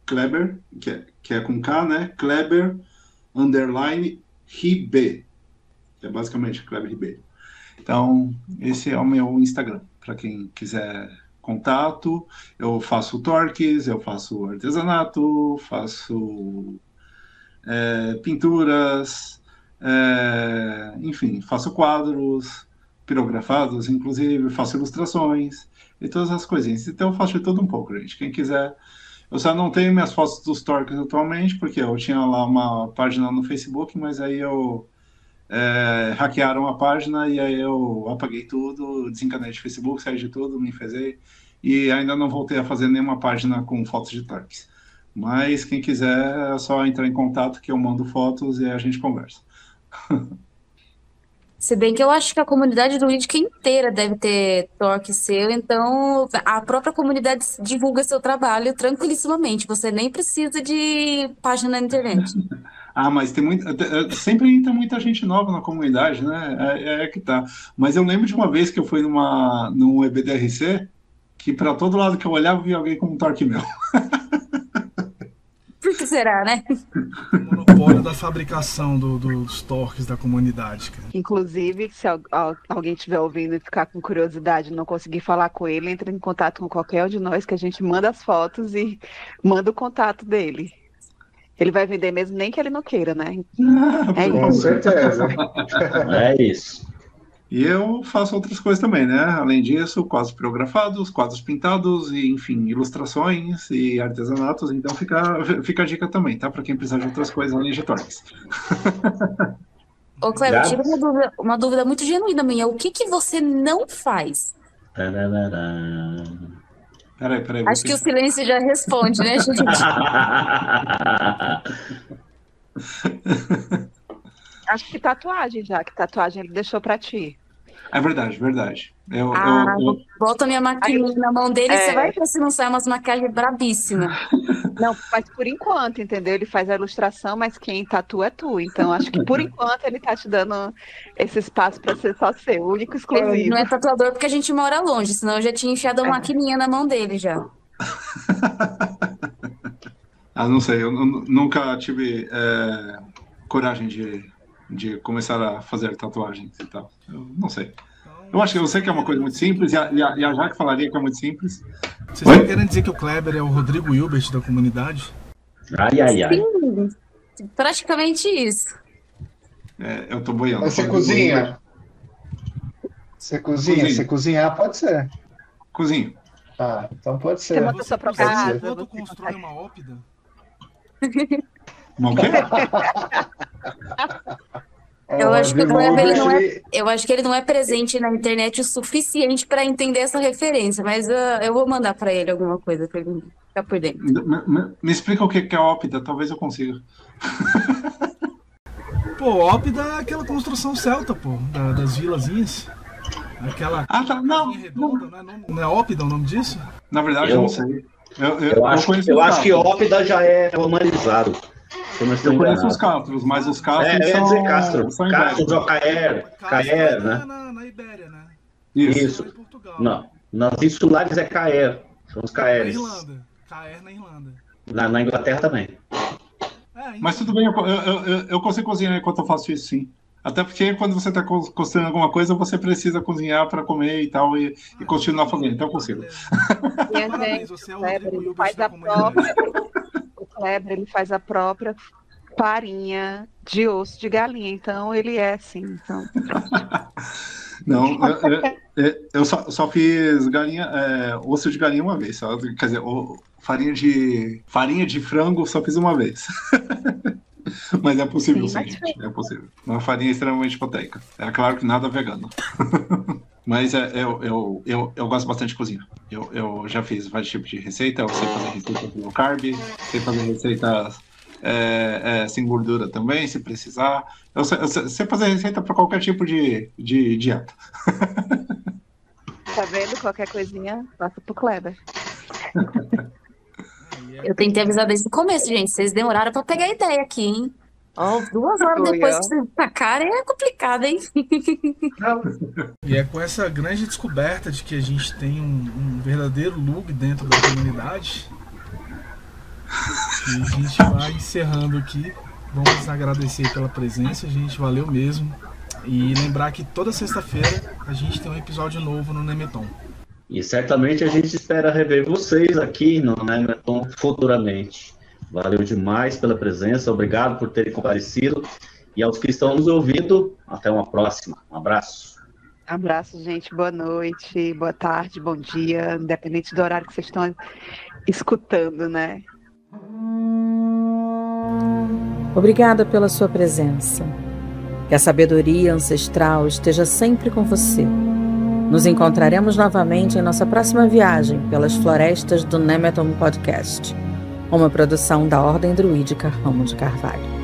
Kleber, que é com K, né? Kleber _Ribe, que é basicamente Kleber Ribeiro. Então, esse é o meu Instagram, para quem quiser contato. Eu faço torques, eu faço artesanato, faço pinturas, enfim, faço quadros pirografados, inclusive, faço ilustrações e todas as coisinhas. Então eu faço de tudo um pouco, gente. Quem quiser. Eu só não tenho minhas fotos dos torques atualmente, porque eu tinha lá uma página no Facebook, mas aí hackearam a página e aí eu apaguei tudo, desencanei de Facebook, saí de tudo, me enfezei e ainda não voltei a fazer nenhuma página com fotos de torques. Mas quem quiser é só entrar em contato que eu mando fotos e a gente conversa. Se bem que eu acho que a comunidade do Ludic inteira deve ter torque seu, então a própria comunidade divulga seu trabalho tranquilissimamente. Você nem precisa de página na internet. Mas sempre entra muita gente nova na comunidade, né? É que tá. Mas eu lembro de uma vez que eu fui num EBDRC, que para todo lado que eu olhava, via alguém com um torque meu. Por que será, né? O monopólio da fabricação dos torques da comunidade, cara. Inclusive, se alguém estiver ouvindo e ficar com curiosidade e não conseguir falar com ele, entre em contato com qualquer um de nós, que a gente manda as fotos e manda o contato dele. Ele vai vender mesmo, nem que ele não queira, né? Com certeza. É isso. E eu faço outras coisas também, né? Além disso, quadros pirografados, quadros pintados, e, enfim, ilustrações e artesanatos. Então fica a dica também, tá? Para quem precisar de outras coisas além de torques. Ô, Cleber, tive uma dúvida muito genuína minha. O que você não faz? Peraí. Acho que o silêncio já responde, né, gente? Acho que tatuagem já, que tatuagem ele deixou pra ti. É verdade, verdade. Bota minha maquininha na mão dele e você vai ver se não sai umas maquiagens brabíssimas. Não, mas por enquanto, entendeu? Ele faz a ilustração, mas quem tatua é tu. Então, acho que por enquanto ele tá te dando esse espaço para ser só seu, único, exclusivo. Ele não é tatuador porque a gente mora longe, senão eu já tinha enfiado a maquininha na mão dele já. Não sei, eu nunca tive coragem de começar a fazer tatuagens e tal. Eu não sei. Eu sei que é uma coisa muito simples, e a Jaque falaria que é muito simples. Vocês estão querendo dizer que o Kleber é o Rodrigo Hilbert da comunidade? Sim, praticamente isso. Eu tô boiando. Mas você cozinha? Você cozinha? Se cozinhar, pode ser. Cozinho. Então pode ser. Você monta sua própria casa. Quando constrói uma ópida? Uma o quê? Eu acho que o Kleber, eu acho que ele não é presente na internet o suficiente para entender essa referência, mas eu vou mandar para ele alguma coisa para ele ficar por dentro. Me explica o que é ópida, talvez eu consiga. Pô, ópida é aquela construção celta, pô, das vilazinhas. Aquela não. redonda, não é ópida o nome disso? Na verdade, eu não sei. Eu acho que ópida já é romanizado. Eu conheço os castros, mas os castros eu ia dizer Castro. são Castro ou Caer, né? Na Ibéria, né? Isso. Em Portugal. Não, nas insulares é Caer. São os Caeres. Na Irlanda. Caer na Irlanda. Na Inglaterra também. Mas tudo bem, eu consigo cozinhar enquanto eu faço isso, sim. Até porque quando você está construindo alguma coisa, você precisa cozinhar para comer e tal, e continuar fazendo. Então eu consigo. Parabéns, você é o Rodrigo Hilbert da comunidade. O Kleber, ele faz a própria farinha de osso de galinha, então ele é assim. Então... Não, eu só fiz osso de galinha uma vez, só, quer dizer, farinha de frango só fiz uma vez. Mas é possível, sim, gente, é possível. Uma farinha extremamente proteica. É claro que nada vegano. Mas eu gosto bastante de cozinhar. Eu já fiz vários tipos de receita. Eu sei fazer receitas low carb, sei fazer receitas sem gordura também, se precisar. Eu sei fazer receita para qualquer tipo de dieta. Tá vendo? Qualquer coisinha, passa pro Kleber. Eu tentei avisar desde o começo, gente. Vocês demoraram para pegar a ideia aqui, hein? 2 horas depois que vocês tacarem é complicado, hein? E é com essa grande descoberta de que a gente tem um verdadeiro Lug dentro da comunidade que a gente vai encerrando aqui. Vamos agradecer pela presença, gente. Valeu mesmo. E lembrar que toda sexta-feira a gente tem um episódio novo no Nemeton. E certamente a gente espera rever vocês aqui no Nemeton futuramente. Valeu demais pela presença, obrigado por terem comparecido. E aos que estão nos ouvindo, até uma próxima. Um abraço. Abraço, gente. Boa noite, boa tarde, bom dia, independente do horário que vocês estão escutando, né? Obrigada pela sua presença. Que a sabedoria ancestral esteja sempre com você. Nos encontraremos novamente em nossa próxima viagem pelas florestas do Nemeton Podcast, uma produção da Ordem Druídica Ramo de Carvalho.